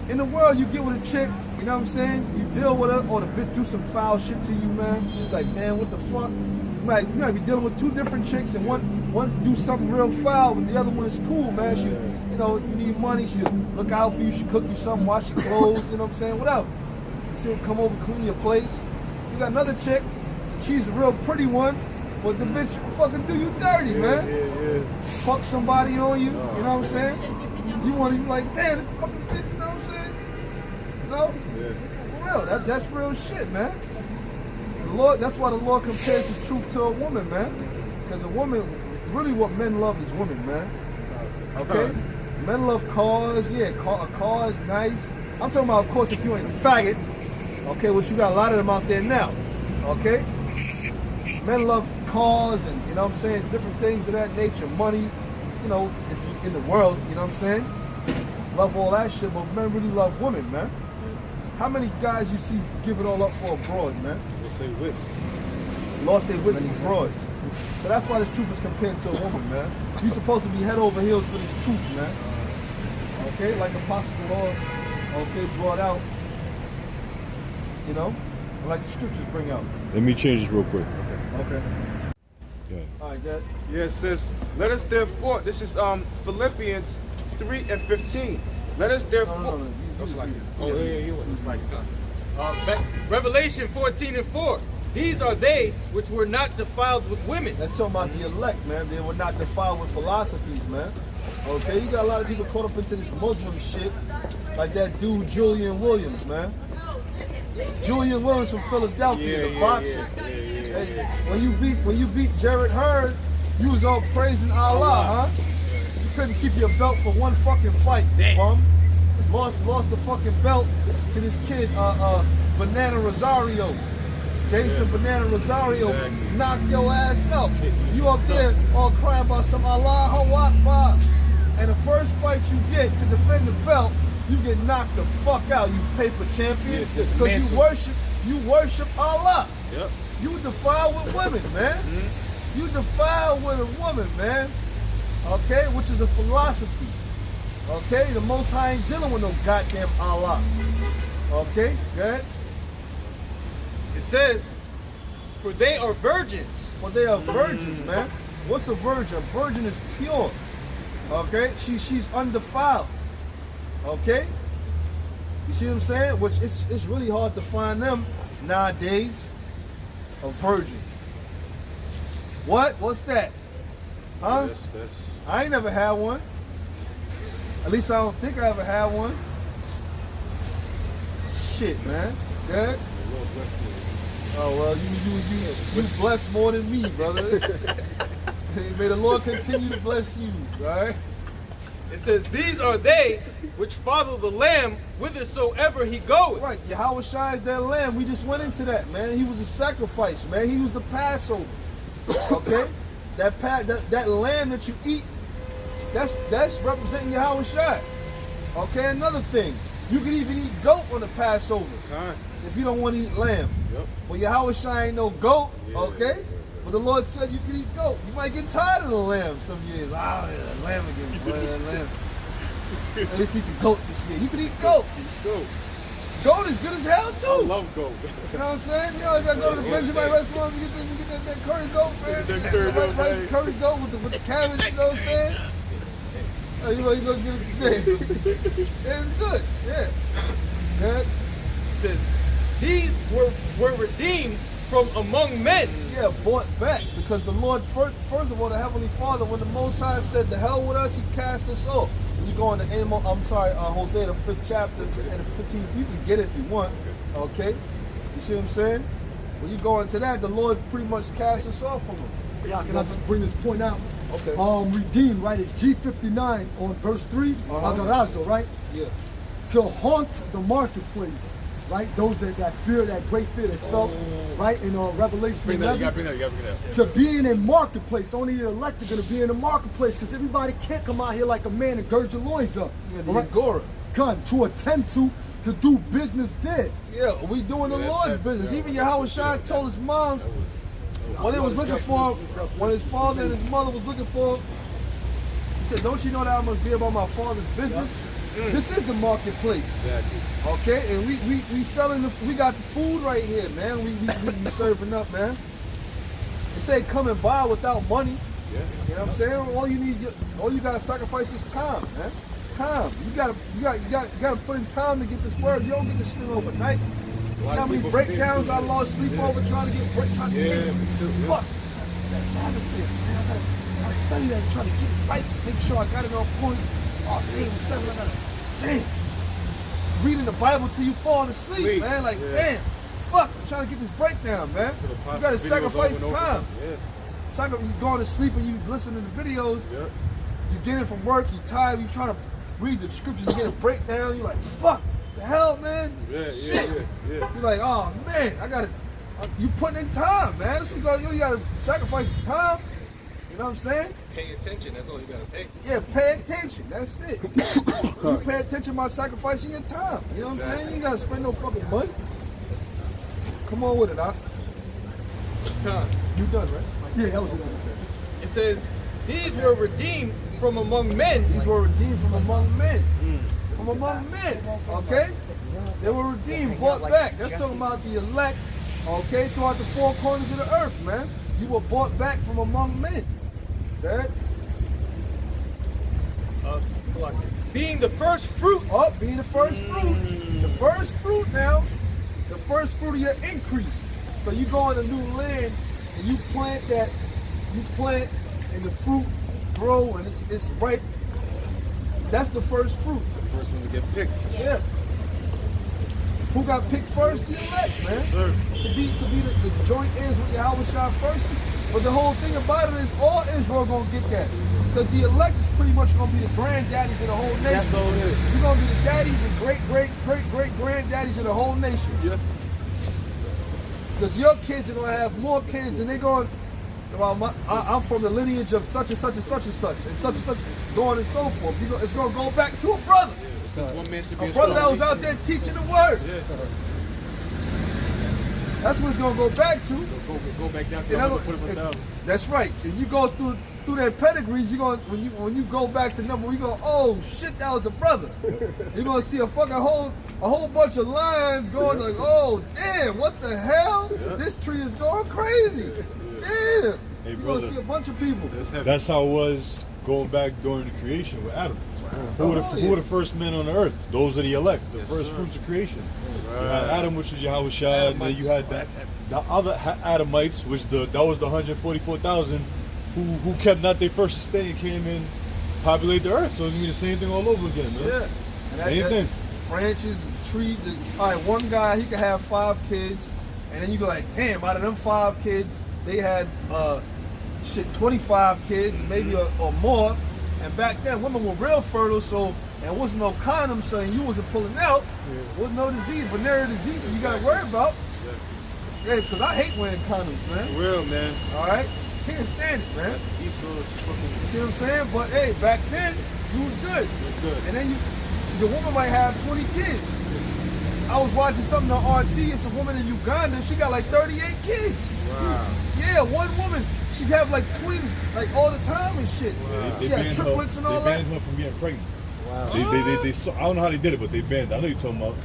In the world, you get with a chick, you know what I'm saying? You deal with her, or the bitch do some foul shit to you, man. You're like, man, what the fuck? You might be dealing with two different chicks, and one do something real foul, but the other one is cool, man. She, you know, if you need money, she'll look out for you, she'll cook you something, wash your clothes, you know what I'm saying? Whatever. She'll come over, clean your place. You got another chick, she's a real pretty one, but the bitch fucking do you dirty, man. Fuck somebody on you, you know what I'm saying? You want to be like, damn, this fucking bitch, you know what I'm saying? You know? For real, that's real shit, man. The Lord, that's why the Lord compares his truth to a woman, man. Because a woman, really what men love is women, man. Okay? Men love cars, a car is nice. I'm talking about, of course, if you ain't a faggot, okay, which you got a lot of them out there now, okay? Men love cars and, you know what I'm saying, different things of that nature, money, you know, if you're in the world, you know what I'm saying? Love all that shit, but men really love women, man. How many guys you see give it all up for a broad, man? Lost their wits. Lost their wits for broads. So that's why this truth is compared to a woman, man. You're supposed to be head over heels for this truth, man. Okay, like the Apostle of the Lord, okay, brought out, you know, and like the scriptures bring out. Let me change this real quick. Okay. Yeah. All right, good. Yeah, it says, let us therefore, this is Philippians 3 and 15. Let us therefore. No. It's like that. It's like that. Revelation 14 and 4. These are they which were not defiled with women. That's talking about the elect, man. They were not defiled with philosophies, man. Okay, you got a lot of people caught up into this Muslim shit, like that dude Julian Williams, man. Julian Williams from Philadelphia, the boxer. Hey, when you beat Jared Hurd, you was all praising Allah, huh? You couldn't keep your belt for one fucking fight, bum. Lost the fucking belt to this kid, Banana Rosario. Jason Banana Rosario knocked your ass up. You up there all crying about some Allahu Akbar. And the first fight you get to defend the belt, you get knocked the fuck out, you paper champion. Because you worship Allah. Yep. You defile with women, man. You defile with a woman, man. Okay, which is a philosophy. Okay, the Most High ain't dealing with no goddamn Allah. Okay, good. It says, for they are virgins. For they are virgins, man. What's a virgin? A virgin is pure. Okay, she's undefiled. Okay, you see what I'm saying? Which it's really hard to find them nowadays. A virgin. What's that? Huh? I ain't never had one. At least I don't think I ever had one. Shit, man. Good. Oh well, you blessed more than me, brother. May the Lord continue to bless you, right? It says, these are they which follow the Lamb whithersoever he goeth. Right, Yahweh Shai is that lamb. We just went into that, man. He was a sacrifice, man. He was the Passover. Okay? That lamb that you eat, that's representing Yahweh Shai. Okay, another thing. You can even eat goat on the Passover. If you don't want to eat lamb. Yep. Well, Yahweh Shai ain't no goat, okay? But the Lord said you can eat goat. You might get tired of the lamb some years. Ah, yeah, lamb again, boy, that lamb. Let's eat the goat this year. You can eat goat. Goat is good as hell too. I love goat. You know what I'm saying? You know, you gotta go to the Benjamin restaurant and get that curry goat, man. Rice curry goat with the cabbage, you know what I'm saying? Oh, you gonna give it today. It's good, yeah. Good. It says, these were redeemed from among men. Yeah, bought back because the Lord, first of all, the Heavenly Father, when the Most High said, "The hell with us," He cast us off. You go into Hosea the 5th chapter and the 15th. You can get it if you want. Okay, you see what I'm saying? When you go into that, the Lord pretty much cast us off from Him. Yeah, can I just bring this point out? Okay. Redeemed, right? It's G59 on verse 3. Agarazo, right? Yeah. To haunt the marketplace, right? Those that fear, that great fear they felt, right? In Revelation 11. You gotta bring that. To be in a marketplace, only the elect are going to be in a marketplace because everybody can't come out here like a man and gird your loins up. Yeah, the Agora. Come to attend to do business there. Yeah, we doing the Lord's business. Even Yahweh Shai told his moms when they was looking for him, when his father and his mother was looking for him, he said, "Don't you know that I must be about my father's business?" This is the marketplace. Exactly. Okay, and we selling we got the food right here, man. We serving up, man. They say come and buy without money. Yeah. You know what I'm saying? All you gotta sacrifice is time, man. Time. You gotta put in time to get this word. You don't get this thing overnight. You know how many breakdowns I lost sleep over trying to get fuck that Sabbath thing, man. I gotta study that, trying to get it right, make sure I got it on point. Oh, damn, 7, I gotta, damn. Reading the Bible till you falling asleep, man. Like, damn, fuck, I'm trying to get this breakdown, man. You gotta sacrifice time. Yeah. You going to sleep and you listen to the videos. Yep. You get in from work, you tired, you trying to read the scriptures and get a breakdown. You're like, fuck, what the hell, man? Shit. Yeah. You're like, oh man, you putting in time, man. That's what you gotta sacrifice time. You know what I'm saying? Pay attention, that's all you gotta pay. Yeah, pay attention. That's it. You pay attention by sacrificing your time. You know what I'm saying? You ain't gotta spend no fucking money. Come on with it, Doc. Time. You done, right? Yeah, that was it. It says, these were redeemed from among men. These were redeemed from among men. From among men. Okay? They were redeemed, bought back. That's talking about the elect, okay, throughout the four corners of the earth, man. You were bought back from among men. Okay? Being the first fruit. Up, being the first fruit. The first fruit now, the first fruit of your increase. So you go in a new land and you plant that, and the fruit grow and it's ripe. That's the first fruit. The first one to get picked. Yeah. Who got picked first? The elect, man. Sir. To be the joint heirs with Yahweh Shah first. But the whole thing about it is all Israel gonna get that. Because the elect is pretty much gonna be the granddaddies of the whole nation. That's all it is. You're gonna be the daddies and great granddaddies of the whole nation. Yeah. Because your kids are gonna have more kids and they're going, well, I'm from the lineage of such and such and such and such and such and such, going and so forth. It's gonna go back to a brother. One man should be A brother that was out there teaching the word. Yeah. That's what it's gonna go back to. Go back down to In other- 141,000. That's right. And you go through their pedigrees, you going when you go back to number, you go, oh shit, that was a brother. You're gonna see a whole bunch of lines going like, oh damn, what the hell? This tree is going crazy. Damn. Hey, You're brother. gonna see a bunch of people. That's heavy. That's how it was going back during the creation with Adam. Who were the first men on the earth? Those are the elect, the first fruits of creation. You had Adam, which is Yahweh Shah, and then you had the other Adamites, which that was the 144,000 who kept not their first estate and came in, populate the earth. So it's gonna be the same thing all over again, man. Yeah. And Same thing. Branches, trees. All right, one guy, he could have 5 kids, and then you go like, damn, out of them 5 kids, they had 25 kids, maybe or more. And back then, women were real fertile, so there wasn't no condom, so you wasn't pulling out. Wasn't no disease, venereal diseases you gotta worry about. Yeah, because I hate wearing condoms, man. Real, man. All right, can't stand it, man. Esau's fucking. You see what I'm saying? But hey, back then, you was good. good. And then your woman might have 20 kids. I was watching something on RT. It's a woman in Uganda. She got like 38 kids. Wow. Yeah, one woman. She'd have like twins like all the time and shit. She had triplets and all they that. banned her from getting pregnant. Wow. I don't know how they did it, but they banned her. I know you're talking about.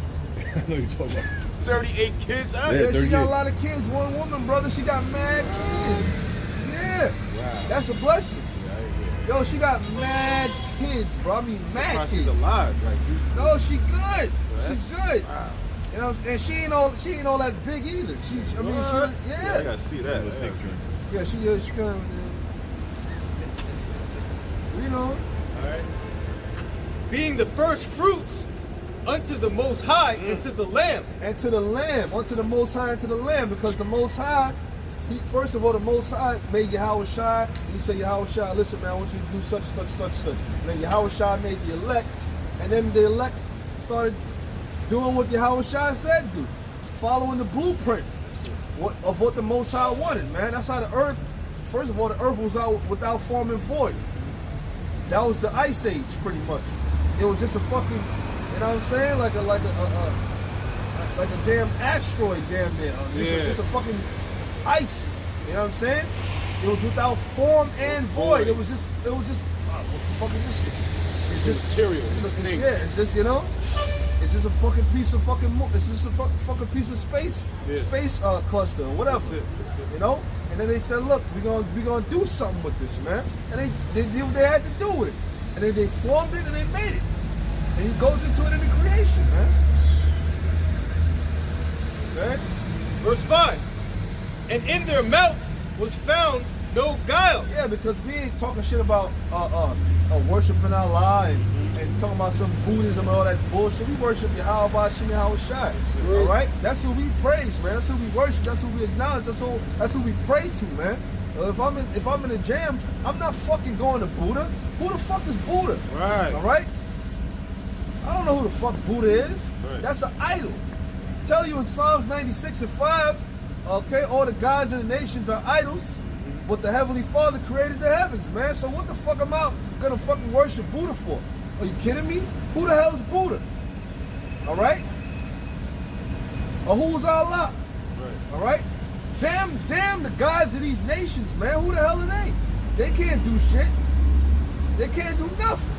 I know you're talking about. 38 kids, huh? Yeah. Yeah, she 38. got a lot of kids. One woman, brother, she got mad kids. Yeah. Wow. That's a blessing. Yo, she got mad kids, bro. I mean, mad She's kids. alive, like you. No, she good. Well, She's good. Wow. You know what I'm saying? She ain't all that big either. I Yeah. gotta see that. Yeah, she kind you know. Alright. Being the first fruits unto the Most High and to the Lamb. And to the Lamb, unto the Most High and to the Lamb, because the Most High, first of all, the Most High made Yahweh Shai. He said, Yahweh Shai, listen, man, I want you to do such and such and such and such. And then Yahweh Shai made the elect, and then the elect started doing what Yahweh Shai said do, following the blueprint of what the Most High wanted, man. That's how the earth, first of all, the earth was out without form and void. That was the Ice Age, pretty much. It was just a fucking, you know what I'm saying, like a damn asteroid, damn near. Just a fucking ice. You know what I'm saying? It was without form and void. It was just, what the fuck is this shit? It's just material. It's just, you know, it's just a fucking piece of it's just a fucking piece of space cluster or whatever. That's it. You know? And then they said, look, we're gonna do something with this, man. And they did what they had to do with it. And then they formed it and they made it. And he goes into it in the creation, man. Okay? Verse 5. And in their mouth was found no guile. Yeah, because we ain't talking shit about worshiping Allah and talking about some Buddhism and all that bullshit. We worship Yahweh Ba'ashim Yahweh Shai. All right? That's who we praise, man. That's who we worship. That's who we acknowledge. That's who we pray to, man. If I'm in a jam, I'm not fucking going to Buddha. Who the fuck is Buddha? Right. All right? I don't know who the fuck Buddha is. Right. That's an idol. Tell you in Psalms 96 and 5, okay, all the gods of the nations are idols, but the Heavenly Father created the heavens, man. So what the fuck am I gonna fucking worship Buddha for? Are you kidding me? Who the hell is Buddha? All right? Or who is Allah? Right. All right? Damn the gods of these nations, man. Who the hell are they? They can't do shit. They can't do nothing.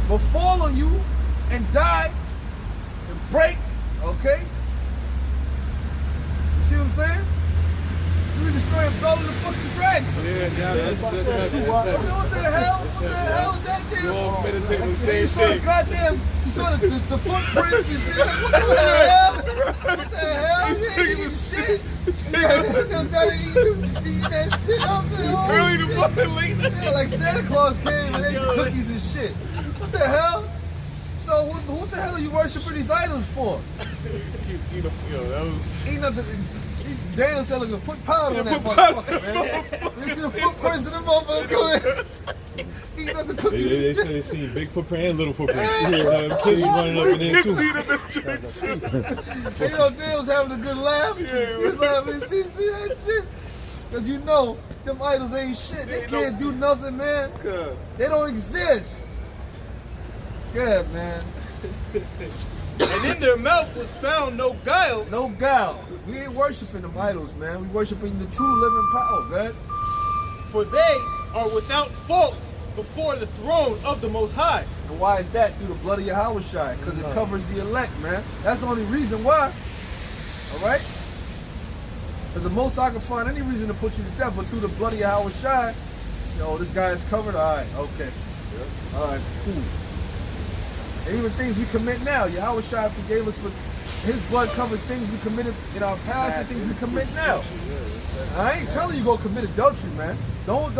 But fall on you and die and break, okay? You see what I'm saying? You destroy a belt of the fucking dragon. Yeah, that's What the hell? What the hell is that damn? You saw the goddamn, you saw the footprints. You see, like, what the hell? What the hell? You ain't eating shit. Eating that shit out there. Early the fucking late. Yeah, like Santa Claus came and ate the cookies and shit. What the hell? So what the hell are you worshiping these idols for? Eating up the... Daniel said, look, put powder on that motherfucker, man. You see the footprints of the motherfucker? Eating up the cookies. They say they seen big footprint and little footprint. Kids running up in there too. And you know, Daniel's having a good laugh. He's laughing. See that shit? Because you know, them idols ain't shit. They can't do nothing, man. They don't exist. Yeah, man. And in their mouth was found no guile. No guile. We ain't worshiping them idols, man. We worshiping the true living power, God. For they are without fault before the throne of the Most High. And why is that? Through the blood of Yahushua, because it covers the elect, man. That's the only reason why. All right? Because the most I can find any reason to put you to death, but through the blood of Yahushua, you say, oh, this guy is covered? All right, okay. All right, cool. And even things we commit now, Yahushua forgave us for his blood covered things we committed in our past and things we commit now. I ain't telling you go commit adultery, man. Don't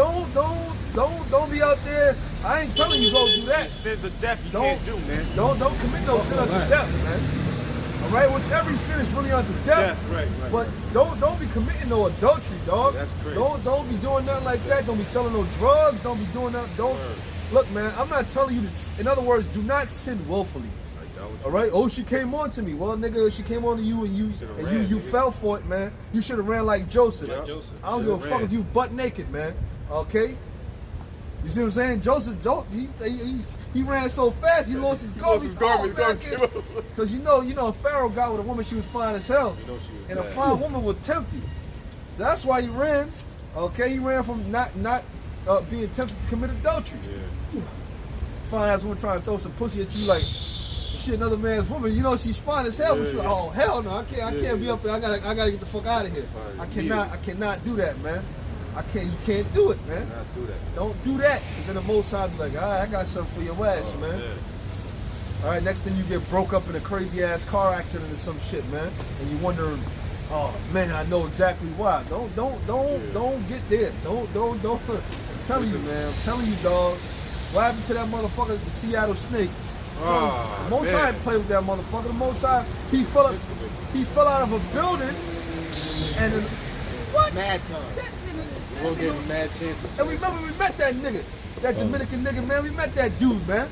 be out there. I ain't telling you go do that. Sins of death you can't do, man. Don't commit no sin unto death, man. All right, which every sin is really unto death. Right. But don't be committing no adultery, dog. That's crazy. Don't be doing nothing like that. Don't be selling no drugs. Don't be doing that. Look, man. I'm not telling you to. In other words, do not sin willfully. All right. Oh, she came on to me. Well, nigga, she came on to you and you fell for it, man. You should have ran like Joseph. I don't give a fuck if you butt naked, man. Okay. You see what I'm saying? Joseph, he ran so fast he lost his garment. Because you know, Pharaoh got with a woman, she was fine as hell, and a fine woman would tempt you. So that's why he ran. Okay, he ran from not being tempted to commit adultery. Fine ass woman trying to throw some pussy at you like. Shit, another man's woman, you know she's fine as hell. But you're like, oh hell no, I can't be up here. I gotta get the fuck out of here. I cannot do that, man. You can't do it, man. Don't do that. Because then the Most High be like, all right, I got something for your ass, man. All right, next thing you get broke up in a crazy ass car accident or some shit, man, and you wonder, oh man, I know exactly why. Don't get there. Don't. I'm telling you, man. I'm telling you, dog. What happened to that motherfucker, the Seattle Snake? The Most High didn't play with that motherfucker. The Most High, he fell out of a building, and then, what? Mad time. We'll give him mad chances. And remember, we met that nigga, that Dominican nigga, man. We met that dude, man,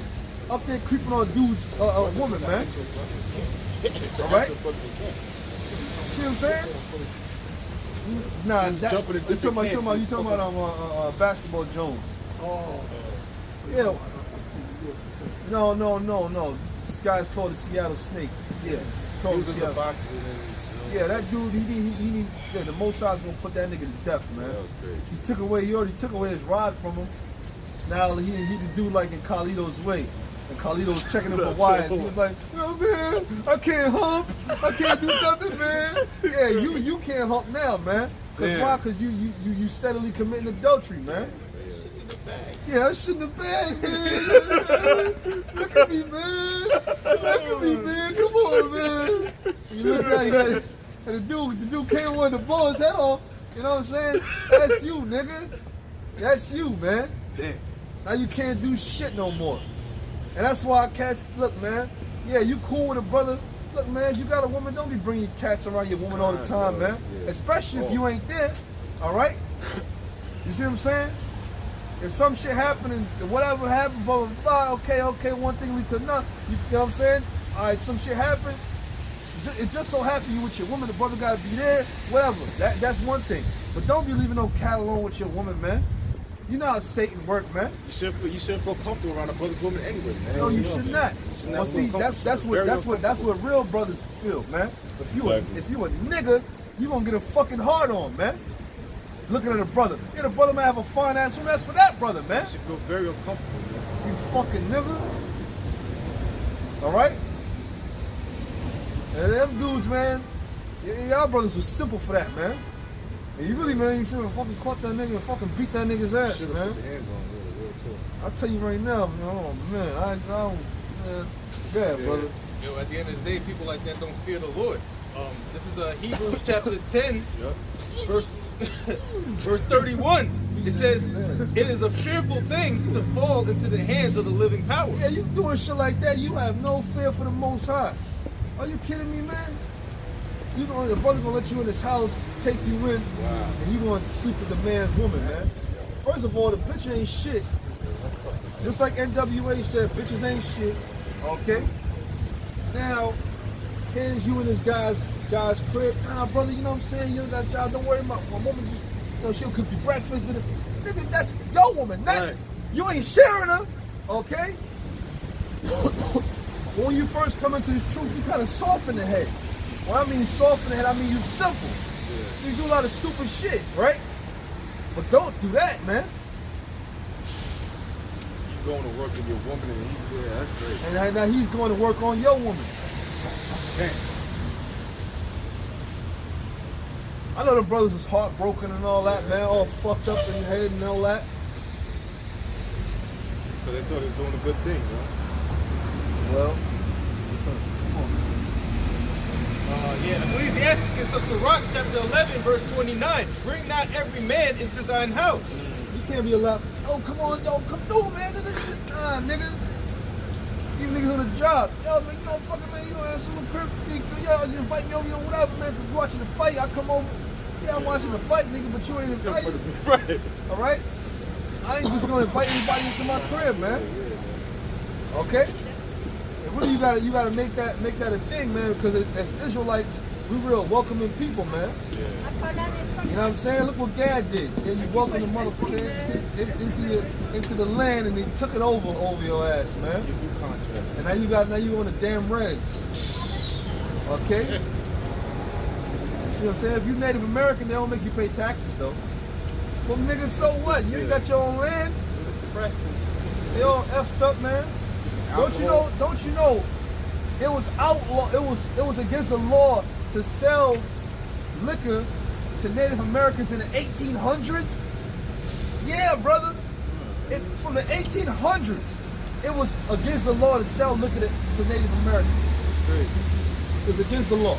up there creeping on dude's woman, man. All right? See what I'm saying? Nah, you talking about Basketball Jones. Oh. Yeah. No. This guy's called the Seattle Snake. Yeah. Called the Seattle. Yeah, that dude, the Most High's gonna put that nigga to death, man. He already took away his rod from him. Now he the dude like in Carlito's way. And Carlito's checking him for wires. He was like, oh man, I can't hump. I can't do nothing, man. Yeah, you can't hump now, man. Cause why? Cause you steadily committing adultery, man. Yeah, I shouldn't have bag, man. Look at me, man. Come on, man. You look at and the dude came with the blow his head off. You know what I'm saying? That's you, nigga. That's you, man. Damn. Now you can't do shit no more. And that's why cats, look, man. Yeah, you cool with a brother. Look, man, you got a woman. Don't be bringing cats around your woman all the time, man. Especially if you ain't there. All right? You see what I'm saying? If some shit happened and whatever happened, blah, blah, blah, okay, one thing leads to another. You know what I'm saying? All right, some shit happened. It just so happened you with your woman, the brother got to be there, whatever. That's one thing. But don't be leaving no cat alone with your woman, man. You know how Satan work, man. You shouldn't feel comfortable around a brother's woman anyway, man. No, you should not. Well, see, that's what real brothers feel, man. If you a nigga you gonna get a fucking hard on, man. Looking at a brother. Yeah, the brother might have a fine ass, so that's for that brother, man. You should feel very uncomfortable, man. You fucking nigga. Alright? And them dudes, man, y'all brothers was simple for that, man. And you really, man, you should have fucking caught that nigga and fucking beat that nigga's ass, Should've man. put the hands on him, real talk. I'll tell you right now, oh man, I don't, man, bad, Yeah. brother. Yo, at the end of the day, people like that don't fear the Lord. This is Hebrews chapter 10, Yep. verse 31. It says, it is a fearful thing to fall into the hands of the living power. Yeah, you doing shit like that, you have no fear for the Most High. Are you kidding me, man? Your brother's gonna let you in his house, take you in, and you gonna sleep with the man's woman, man. First of all, the bitch ain't shit. Just like NWA said, bitches ain't shit. Okay? Now, here's you in this guy's crib. Nah, brother, you know what I'm saying? You ain't got a job, don't worry about my woman. Just, you know, she'll cook you breakfast. Nigga, that's your woman. Not, Right. You ain't sharing her, okay? When you first come into this truth, you kind of soften the head. When I mean soften the head, I mean you simple. So you do a lot of stupid shit, right? But don't do that, man. You going to work with your woman and yeah, that's great. And now he's going to work on your woman. Damn. I know the brothers is heartbroken and all that, man, all fucked up in the head and all that. So they thought they was doing a good thing, huh? Well, Ecclesiasticus of Sirach, chapter 11, verse 29. Bring not every man into thine house. you can't be allowed. Oh, come on, yo, come through, man. Nah, nigga. You niggas on the job. Yo, man, you know, fucking, man, you know, answer some crib. Yo, you invite me over, you know, whatever, man. Cause watching the fight, I come over. Yeah, I'm watching the fight, nigga, but you ain't invited. Right. All right? I ain't just gonna invite anybody into my crib, man. Okay? And really, you gotta make that a thing, man. Because as Israelites, we real welcoming people, man. You know what I'm saying? Look what Gad did. Yeah, you welcome the motherfucker into the land, and he took it over your ass, man. And now you on the damn res. Okay? See what I'm saying? If you Native American, they don't make you pay taxes though. Well, nigga, so what? You ain't got your own land. They all effed up, man. Don't you know? It was outlaw. It was against the law to sell liquor to Native Americans in the 1800s. Yeah, brother. From the 1800s, it was against the law to sell liquor to Native Americans. It was against the law,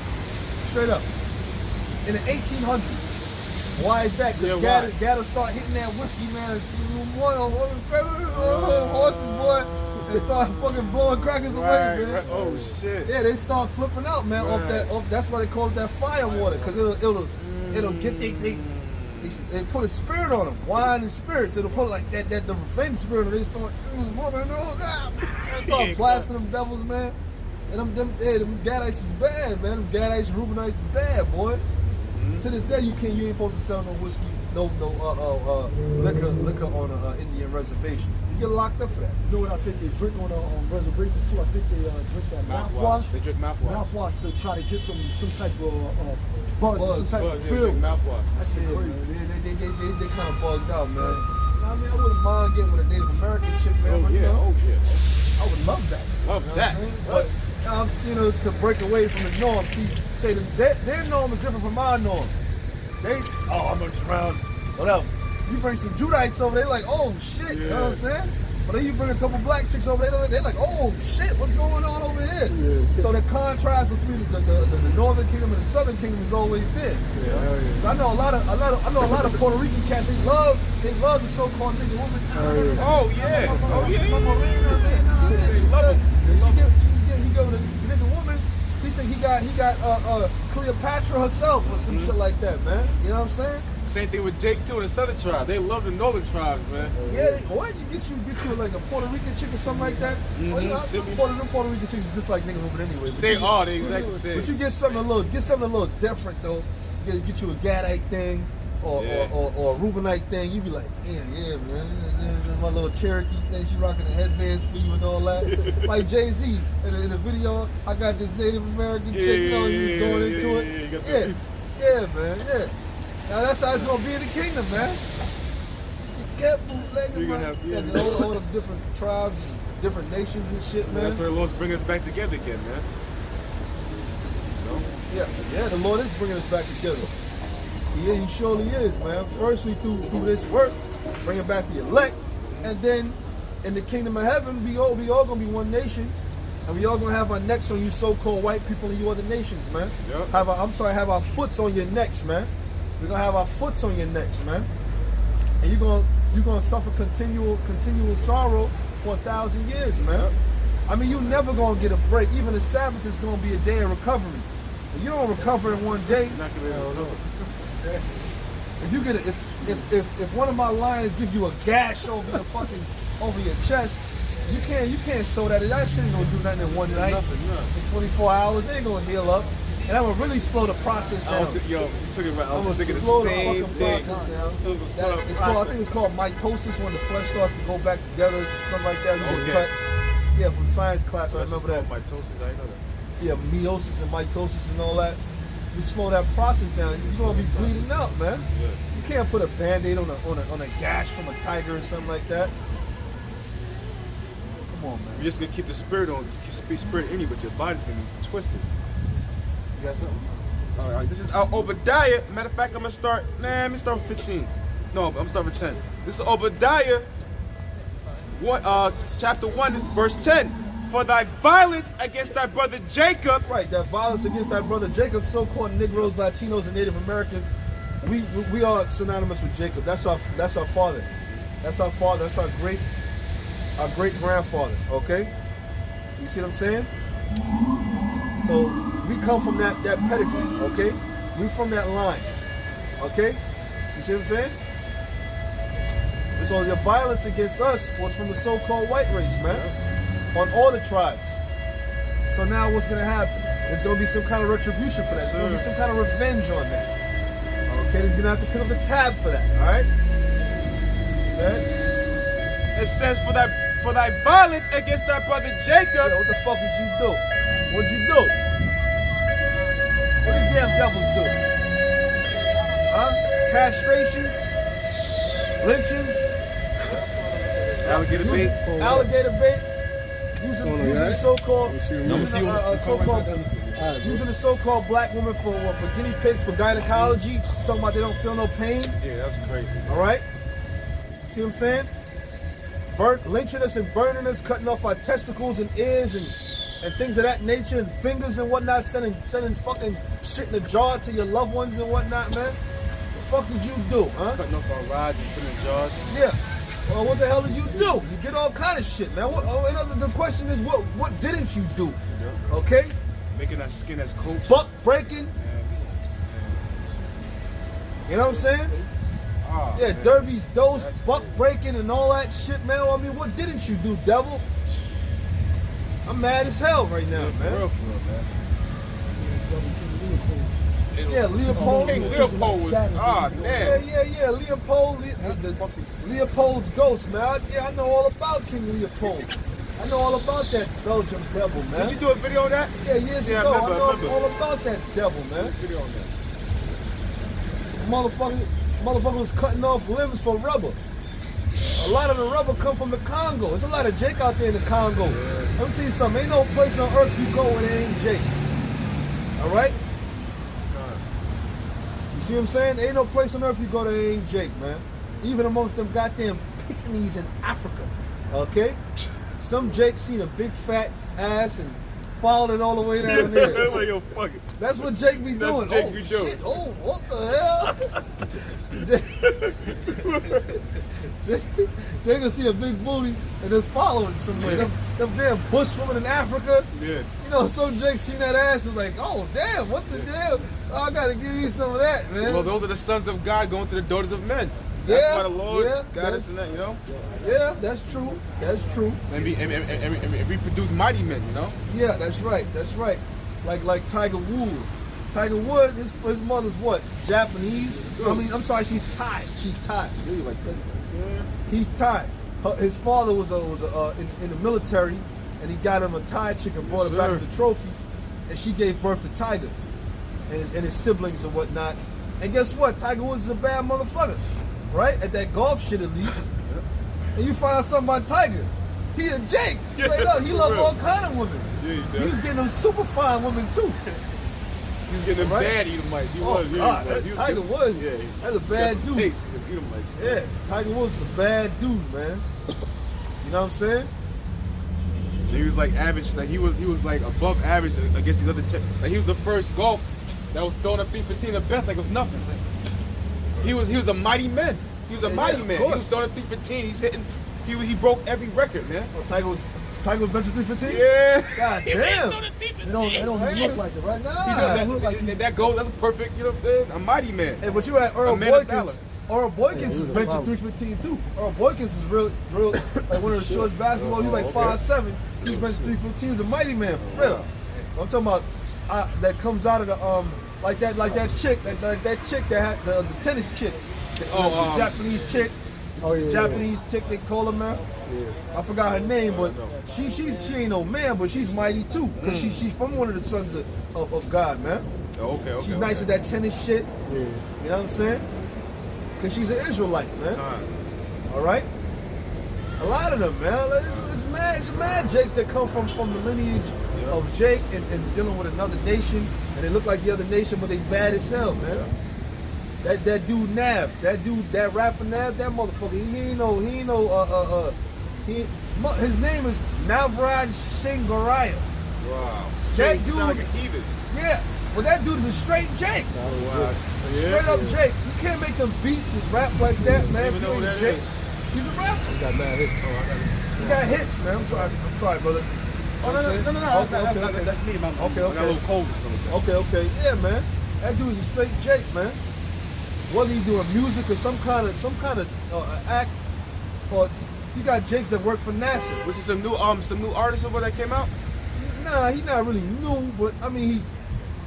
straight up. In the 1800s. Why is that? Because gotta start hitting that whiskey, man. Horses, boy. They start fucking blowing crackers away, man. Oh shit. Yeah, they start flipping out, man. Off that's why they call it that fire water, because it'll get they put a spirit on them, wine and spirits. It'll put like that the revenge spirit. And they start they start blasting them devils, man. And them Gadites is bad, man. Them Gadites, Reubenites is bad, boy. To this day, you ain't supposed to sell no whiskey, no liquor on an Indian reservation. You get locked up for that. You know what I think they drink on reservations too? I think they drink that mouthwash. They drink mouthwash. Mouthwash to try to get them some type of buzz, some type of Yeah, feel. drink mouthwash. That's Yeah, crazy. man. They kind of bugged out, man. I mean, I wouldn't mind getting with a Native American chick, man. Oh but, you yeah, know, oh yeah. I would love that. Love You know that. what I'm saying? But you know, to break away from the norm, say their norm is different from our norm. I'm just around, whatever. You bring some Judites over, they like, oh shit, you know what I'm saying? But then you bring a couple black chicks over, they're like, oh shit, what's going on over here? Yeah. So the contrast between the northern kingdom and the southern kingdom is always there. I know a lot of Puerto Rican cats. They love the so-called nigga woman. Oh yeah. Oh yeah. He go with a nigga woman. He think he got Cleopatra herself or some shit like that, man. You know what I'm saying? Same thing with Jake too and the southern tribe. They love the northern tribes, man. Yeah, what you get you like a Puerto Rican chick or something like that? Mhm. Well, them Puerto Rican chicks is just like niggas over anyway. But They you- are the exact same. But you get something a little different though. Get you a Gadite thing or a Reubenite thing. You be like, damn, yeah, man. Yeah, my little Cherokee thing. She rocking the headbands for you and all that. Like Jay-Z in the video, I got this Native American chick. You know, he was going into it. You got Yeah. Yeah, man, yeah. Now that's how it's gonna be in the kingdom, man. You get bootlegging, You're gonna man. have- yeah. Yeah, all the different tribes and different nations and shit, man. That's where the Lord's bringing us back together again, man. Yeah, the Lord is bringing us back together. Yeah, he surely is, man. Firstly, through this work, bringing back the elect, and then in the kingdom of heaven, we all gonna be one nation, and we all gonna have our necks on you so-called white people in you other nations, man. Yep. Have our foots on your necks, man. We're gonna have our foots on your necks, man. And you're gonna suffer continual sorrow for 1,000 years, man. Yep. I mean, you never gonna get a break. Even the Sabbath is gonna be a day of recovery. If you don't recover in one day, You're not gonna be able to do it. if you get if one of my lions give you a gash over your chest, you can't sew that. That shit ain't gonna do nothing in one night. Nothing, no. In 24 hours, it ain't gonna heal up. And that would really slow the process I was, down. yo, you took it right. I I was would thinking the slow the same fucking thing. process down. It was a slow It's called, I process. think it's called mitosis when the flesh starts to go back together, something like that. You Okay. get cut. Yeah, from science class, I That's remember that. mitosis. I didn't know that. Yeah, meiosis and mitosis and all that. You slow that process down, you're gonna be bleeding out, man. Yeah. You can't put a band-aid on a gash from a tiger or something like that. Come on, man. You're just gonna keep the spirit on, keep spirit in you, but your body's gonna be twisted. You got something? All right, this is Obadiah. Matter of fact, I'm gonna start. Let me start with 15. No, I'm gonna start with 10. This is Obadiah, chapter 1, verse 10. For thy violence against thy brother Jacob, Right, that violence against that brother Jacob, so-called Negroes, Latinos, and Native Americans, we are synonymous with Jacob. That's our father. That's our father. That's our great grandfather. Okay, you see what I'm saying? So we come from that pedigree. Okay, we from that line. Okay, you see what I'm saying? So the violence against us was from the so-called white race, man. On all the tribes. So now what's gonna happen? There's gonna be some kind of retribution for that. There's gonna be some kind of revenge on that. Okay, they're gonna have to pick up the tab for that, alright? Okay? it says, for thy violence against thy brother Jacob. Yeah, what the fuck did you do? What'd you do? What these damn devils do? Huh? Castrations? Lynchings? Alligator bait. Alligator bait? Using the so-called using the so-called black woman for guinea pigs for gynecology, talking about they don't feel no pain. Yeah, that's crazy. All right, see what I'm saying? Lynching us and burning us, cutting off our testicles and ears and things of that nature, and fingers and whatnot, sending fucking shit in a jar to your loved ones and whatnot, man. The fuck did you do, huh? Cutting off our rods and putting in jars. Yeah. Well, what the hell did you do? You did all kind of shit, man. The question is, what didn't you do? Okay? Making that skin as coats. Buck breaking. You know what I'm saying? Ah, Yeah, man. derbies, dose, That's buck breaking, and all that shit, man. I mean, what didn't you do, devil? I'm mad as hell right now, For man. real, man. Yeah, Leopold. King Leopold was, man. Yeah. Leopold, Leopold's ghost, man. I know all about King Leopold. I know all about that Belgian devil, man. Did you do a video on that? Yeah, years Yeah, ago. I I remember. know all about that devil, man. Video on that. Motherfucker was cutting off limbs for rubber. A lot of the rubber come from the Congo. There's a lot of Jake out there in the Congo. Let me tell you something. Ain't no place on earth you go where there ain't Jake. All right? You see what I'm saying? Ain't no place on earth you go that ain't Jake, man. Even amongst them goddamn pickaninnies in Africa. Okay? Some Jake seen a big fat ass and followed it all the way down there. Like, yo, fuck it. That's what Jake be That's doing. what Jake Oh be doing. shit! Oh, what the hell? Jake gonna see a big booty and just following somewhere. Them damn bush women in Africa. Yeah. You know, so Jake seen that ass and like, oh damn, what the damn? Oh, I gotta give you some of that, man. Well, those are the sons of God going to the daughters of men. That's Yeah, why the Lord yeah, got us in that, you know? Yeah, that's true. That's true. And we produce mighty men, you know? Yeah, that's right. That's right. Like Tiger Woods. Tiger Woods, his mother's what? Japanese? I mean, I'm sorry, she's Thai. She's Thai. Really like that. He's Thai. His father was in the military, and he got him a Thai chick and brought Yes, her back sir. as a trophy, and she gave birth to Tiger. and his siblings and whatnot. And guess what? Tiger Woods is a bad motherfucker, right? At that golf shit, at least. And you find out something about Tiger. He a Jake, straight up. He love all kind of women. Yeah, He was getting them super fine women too. He was getting them Right? bad Edomites. He Oh was. He God, was. He was Tiger getting- Woods. Yeah, That's a bad got some dude. taste for the Edomites. Yeah, Tiger Woods is a bad dude, man. You know what I'm saying? He was like average, like he was like above average against these other like he was the first golf that was throwing up 315 the best like it was nothing. He was a mighty man. He was a Yeah, mighty of man. He course. was throwing up 315. He's hitting. He broke every record, man. Oh, Tiger was benching 315? Yeah. God damn. It don't even look like it right now. He does that, that goes. That's a perfect. You know what I'm saying? A mighty man. Hey, but you had Earl A man of Boykins. valor. Earl Boykins Yeah, he is was a benching problem. 315 too. Earl Boykins is real like one of the shortest basketball. He's like 5'7". He's benching 315. He's a mighty man for real. I'm talking about that comes out of the like that chick that chick that had the tennis chick. The Japanese chick. Oh yeah. Japanese chick they call her, man. Yeah. I forgot her name, but she ain't no man, but she's mighty too. Cause she's from one of the sons of God, man. Okay. She's nice at that tennis shit. Yeah. You know what I'm saying? Cause she's an Israelite, man. All right. A lot of them, man. It's mad Jakes that come from the lineage of Jake and dealing with another nation, and they look like the other nation, but they bad as hell, man. That dude Nav, that rapper Nav, that motherfucker, his name is Navraj Singharaya. Wow. That He dude- sound like a heathen. Yeah, well that dude is a straight Jake. Wow. Straight up Jake. You can't make them beats and rap like that, man. Even If know you who ain't that Jake. is. He's a rapper. He got mad hits. He got hits, man. I'm sorry, brother. Oh, no, Okay. that's me, man. Okay. I got a little cold or something. Okay. Yeah, man. That dude's a straight Jake, man. Whether he's doing music or some kind of act, or you got Jakes that work for NASA. Was it some new artists over that came out? Nah, he's not really new, but I mean,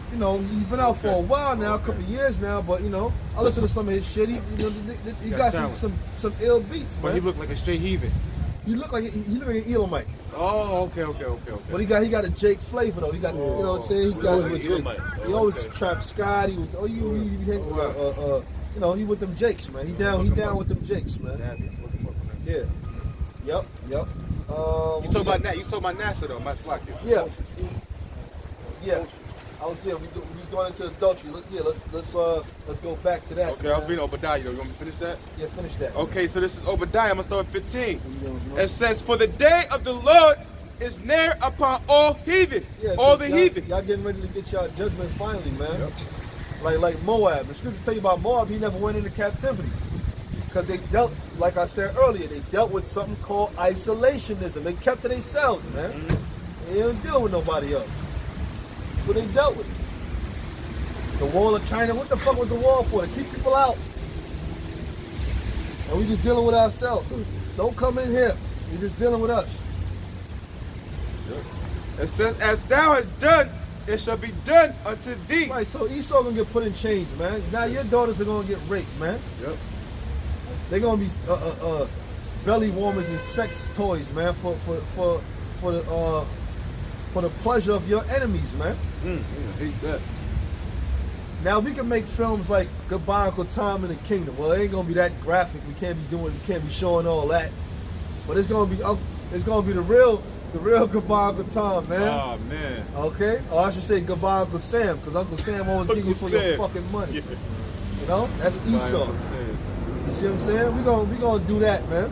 he's been out for a while now, a couple of years now. But I listen to some of his shit. He got talent. some ill beats, But man. he looked like a straight heathen. He look like an Elamite, Oh, okay. but he got a Jake flavor though. He got, you know what I'm saying? He got Like Elamite. He always trap Scott. He he with them Jakes, man. He down with them Jakes, man. Yeah. Yep. You talking about NASA though, my slack here. Yeah. I was we was going into adultery. Let's go back to that. Okay, I was man. reading Obadiah. You want me to finish that? Yeah, finish that. Okay, so this is Obadiah. I'm gonna start with 15. It says, "For the day of the Lord is near upon all heathen, Yeah, all 'cause the y'all- heathen." Y'all getting ready to get y'all judgment finally, man. Like Moab. The scriptures tell you about Moab. He never went into captivity because they dealt, like I said earlier, they dealt with something called isolationism. They kept to themselves, man. They didn't deal with nobody else. But they dealt with it. The wall of China. What the fuck was the wall for? To keep people out. And we just dealing with ourselves. Don't come in here. You're just dealing with us. It says, "As thou hast done, it shall be done unto thee." Right, so Esau gonna get put in chains, man. Now your daughters are gonna get raped, man. Yep. They're gonna be belly warmers and sex toys, man, for the pleasure of your enemies, man. I hate that. Now we can make films like Goodbye Uncle Tom and the Kingdom. Well, it ain't gonna be that graphic. We can't be showing all that. But it's gonna be the real Goodbye Uncle Tom, man. Oh man. Okay? Or I should say Goodbye Uncle Sam, because Uncle Sam always give you Uncle for your Sam. fucking money. Yeah. You know? That's Esau. You see what I'm saying? We gonna do that, man.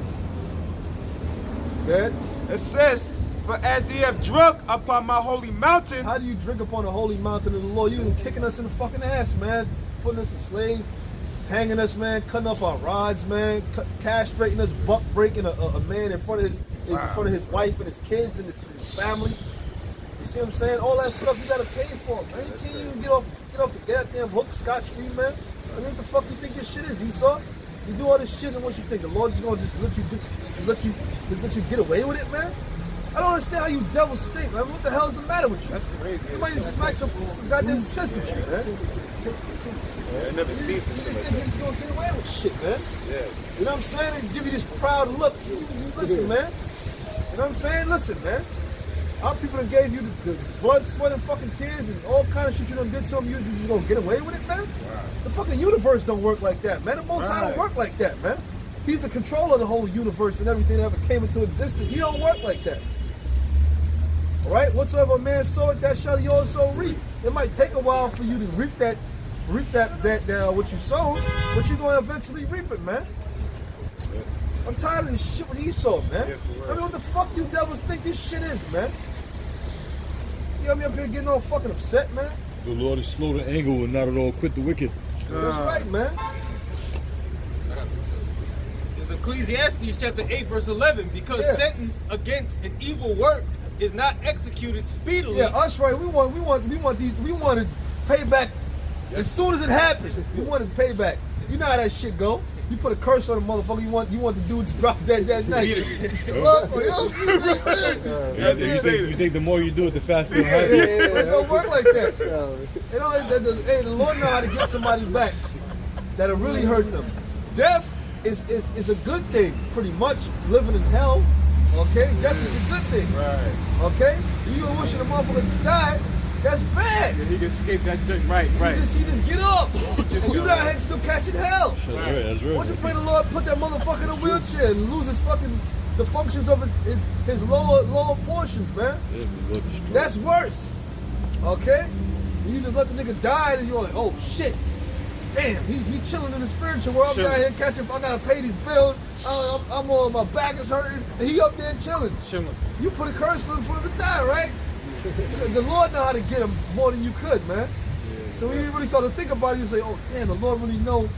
Good? It says, "For as ye have drunk upon my holy mountain," How do you drink upon the holy mountain of the Lord? You been kicking us in the fucking ass, man. Putting us in slaves, hanging us, man, cutting off our rods, man, castrating us, buck breaking a man in front of his wife and his kids and his family. You see what I'm saying? All that stuff you gotta pay for, man. You can't even get off the goddamn hook scot-free, man. I mean, what the fuck you think your shit is, Esau? You do all this shit and what you think? The Lord is gonna just let you get away with it, man? I don't understand how you devils stink, man. What the hell is the matter with you? that's crazy. You might just smack some goddamn sense with you, man. I never seen This something like that. nigga's gonna get away with shit, man. Yeah. You know what I'm saying? And give you this proud look. You listen, man. You know what I'm saying? Listen, man. Our people that gave you the blood, sweat, and fucking tears and all kind of shit you done did to them, you just gonna get away with it, man? The fucking universe don't work like that, man. The Most High don't work like that, man. He's the controller of the whole universe and everything that ever came into existence. He don't work like that. All right? Whatsoever a man soweth, that shall he also reap. It might take a while for you to reap that what you sown, but you're gonna eventually reap it, man. I'm tired of this shit with Esau, man. I mean, what the fuck you devils think this shit is, man? You got me up here getting all fucking upset, man. The Lord is slow to anger and not at all quick to wicked. That's right, man. It's Ecclesiastes chapter 8, verse 11. Because sentence against an evil work is not executed speedily. Yeah, us right. We wanted payback as soon as it happens. We wanted payback. You know how that shit go. You put a curse on the motherfucker. You want the dude to drop dead that night. You think the more you do it, the faster it happens? It don't work like that. You know, the Lord know how to get somebody back that'll really hurt them. Death is a good thing, pretty much. Living in hell, okay? Death is a good thing. Right. Okay? You wishing a motherfucker to die, that's bad. Yeah, he can escape that joint. Right. He just get up. And you down here still catching hell. That's right. Why don't you pray the Lord put that motherfucker in a wheelchair and lose his fucking the functions of his lower portions, man? Yeah, That's worse. Okay? You just let the nigga die and you're like, oh shit. Damn, he chilling in the spiritual world. I'm down here catching, I gotta pay these bills. I'm all, my back is hurting, and he up there chilling. You put a curse on him for him to die, right? The Lord know how to get him more than you could, man. So when you really start to think about it, you say, oh damn, the Lord really know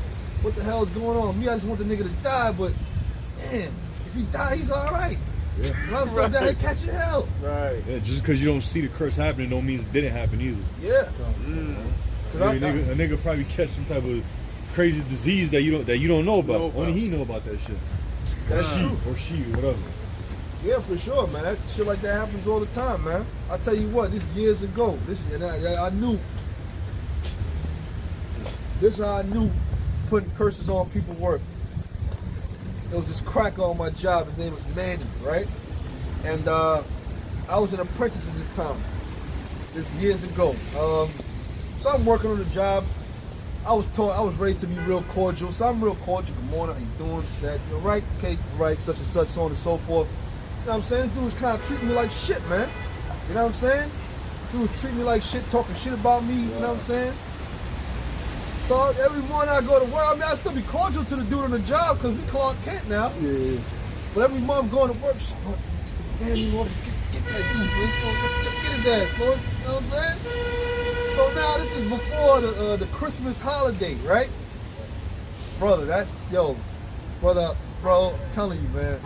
what the hell is going on. Me, I just want the nigga to die, but damn, if he die, he's all right. Yeah. And I'm still down here catching hell. Right. Yeah, just because you don't see the curse happening don't mean it didn't happen either. Yeah. A nigga probably catch some type of crazy disease that you don't know about. Only he know about that shit. That's true. Or she, whatever. Yeah, for sure, man. That shit like that happens all the time, man. I tell you what, this is years ago. I knew. This is how I knew putting curses on people work. There was this cracker on my job. His name was Manny, right? And I was an apprentice at this time. This years ago. So I'm working on the job. I was raised to be real cordial. So I'm real cordial. Good morning, how you doing? That, you're right, okay, right, such and such, so on and so forth. You know what I'm saying? This dude was kind of treating me like shit, man. You know what I'm saying? Dude was treating me like shit, talking shit about me, you know what I'm saying? So every morning I go to work, I mean, I still be cordial to the dude on the job because we Clark Kent now. Yeah. But every month I'm going to work, Lord, Mr. Manny, Lord, get that dude, man. Get his ass, Lord. You know what I'm saying? So now this is before the Christmas holiday, right? Brother, bro, I'm telling you, man.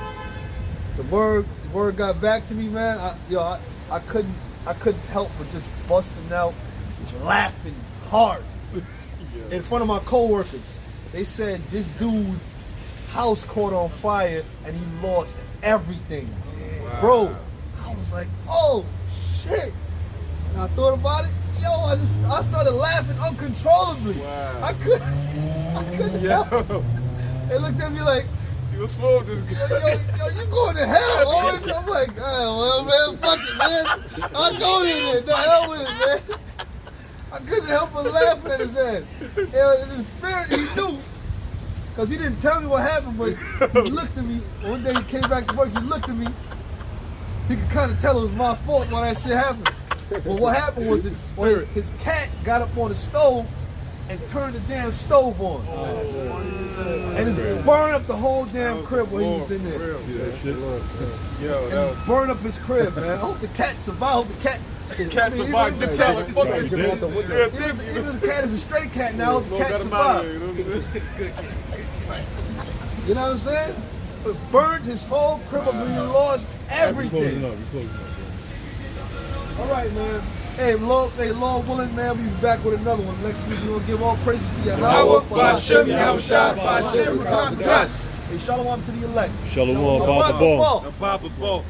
The word got back to me, man. I couldn't help but just busting out laughing hard in front of my coworkers. They said this dude house caught on fire and he lost everything. Wow. Bro, I was like, oh shit. And I thought about it, I started laughing uncontrollably. Wow. I couldn't help. They looked at me like, you smooth this guy. Yo, you going to hell, Owen? I'm like, oh, well, man, fuck it, man. I'll go there, the hell with it, man. I couldn't help but laughing at his ass. And in the spirit, he knew. Because he didn't tell me what happened, but he looked at me. One day he came back to work, he looked at me. He could kind of tell it was my fault while that shit happened. But what happened was his cat got up on the stove and turned the damn stove on. And it burned up the whole damn crib when he was in there. And it burned up his crib, man. I hope the cat survived. I hope the cat survived. Even if the cat is a stray cat now, I hope the cat survived. You know what I'm saying? It burned his whole crib up and he lost everything. All right, man. Hey, Lord willing, man, we'll be back with another one. Next week, we're going to give all praises to Yahweh. Hey, shalom to the elect. Shalom, Baba Bo. Baba Bo.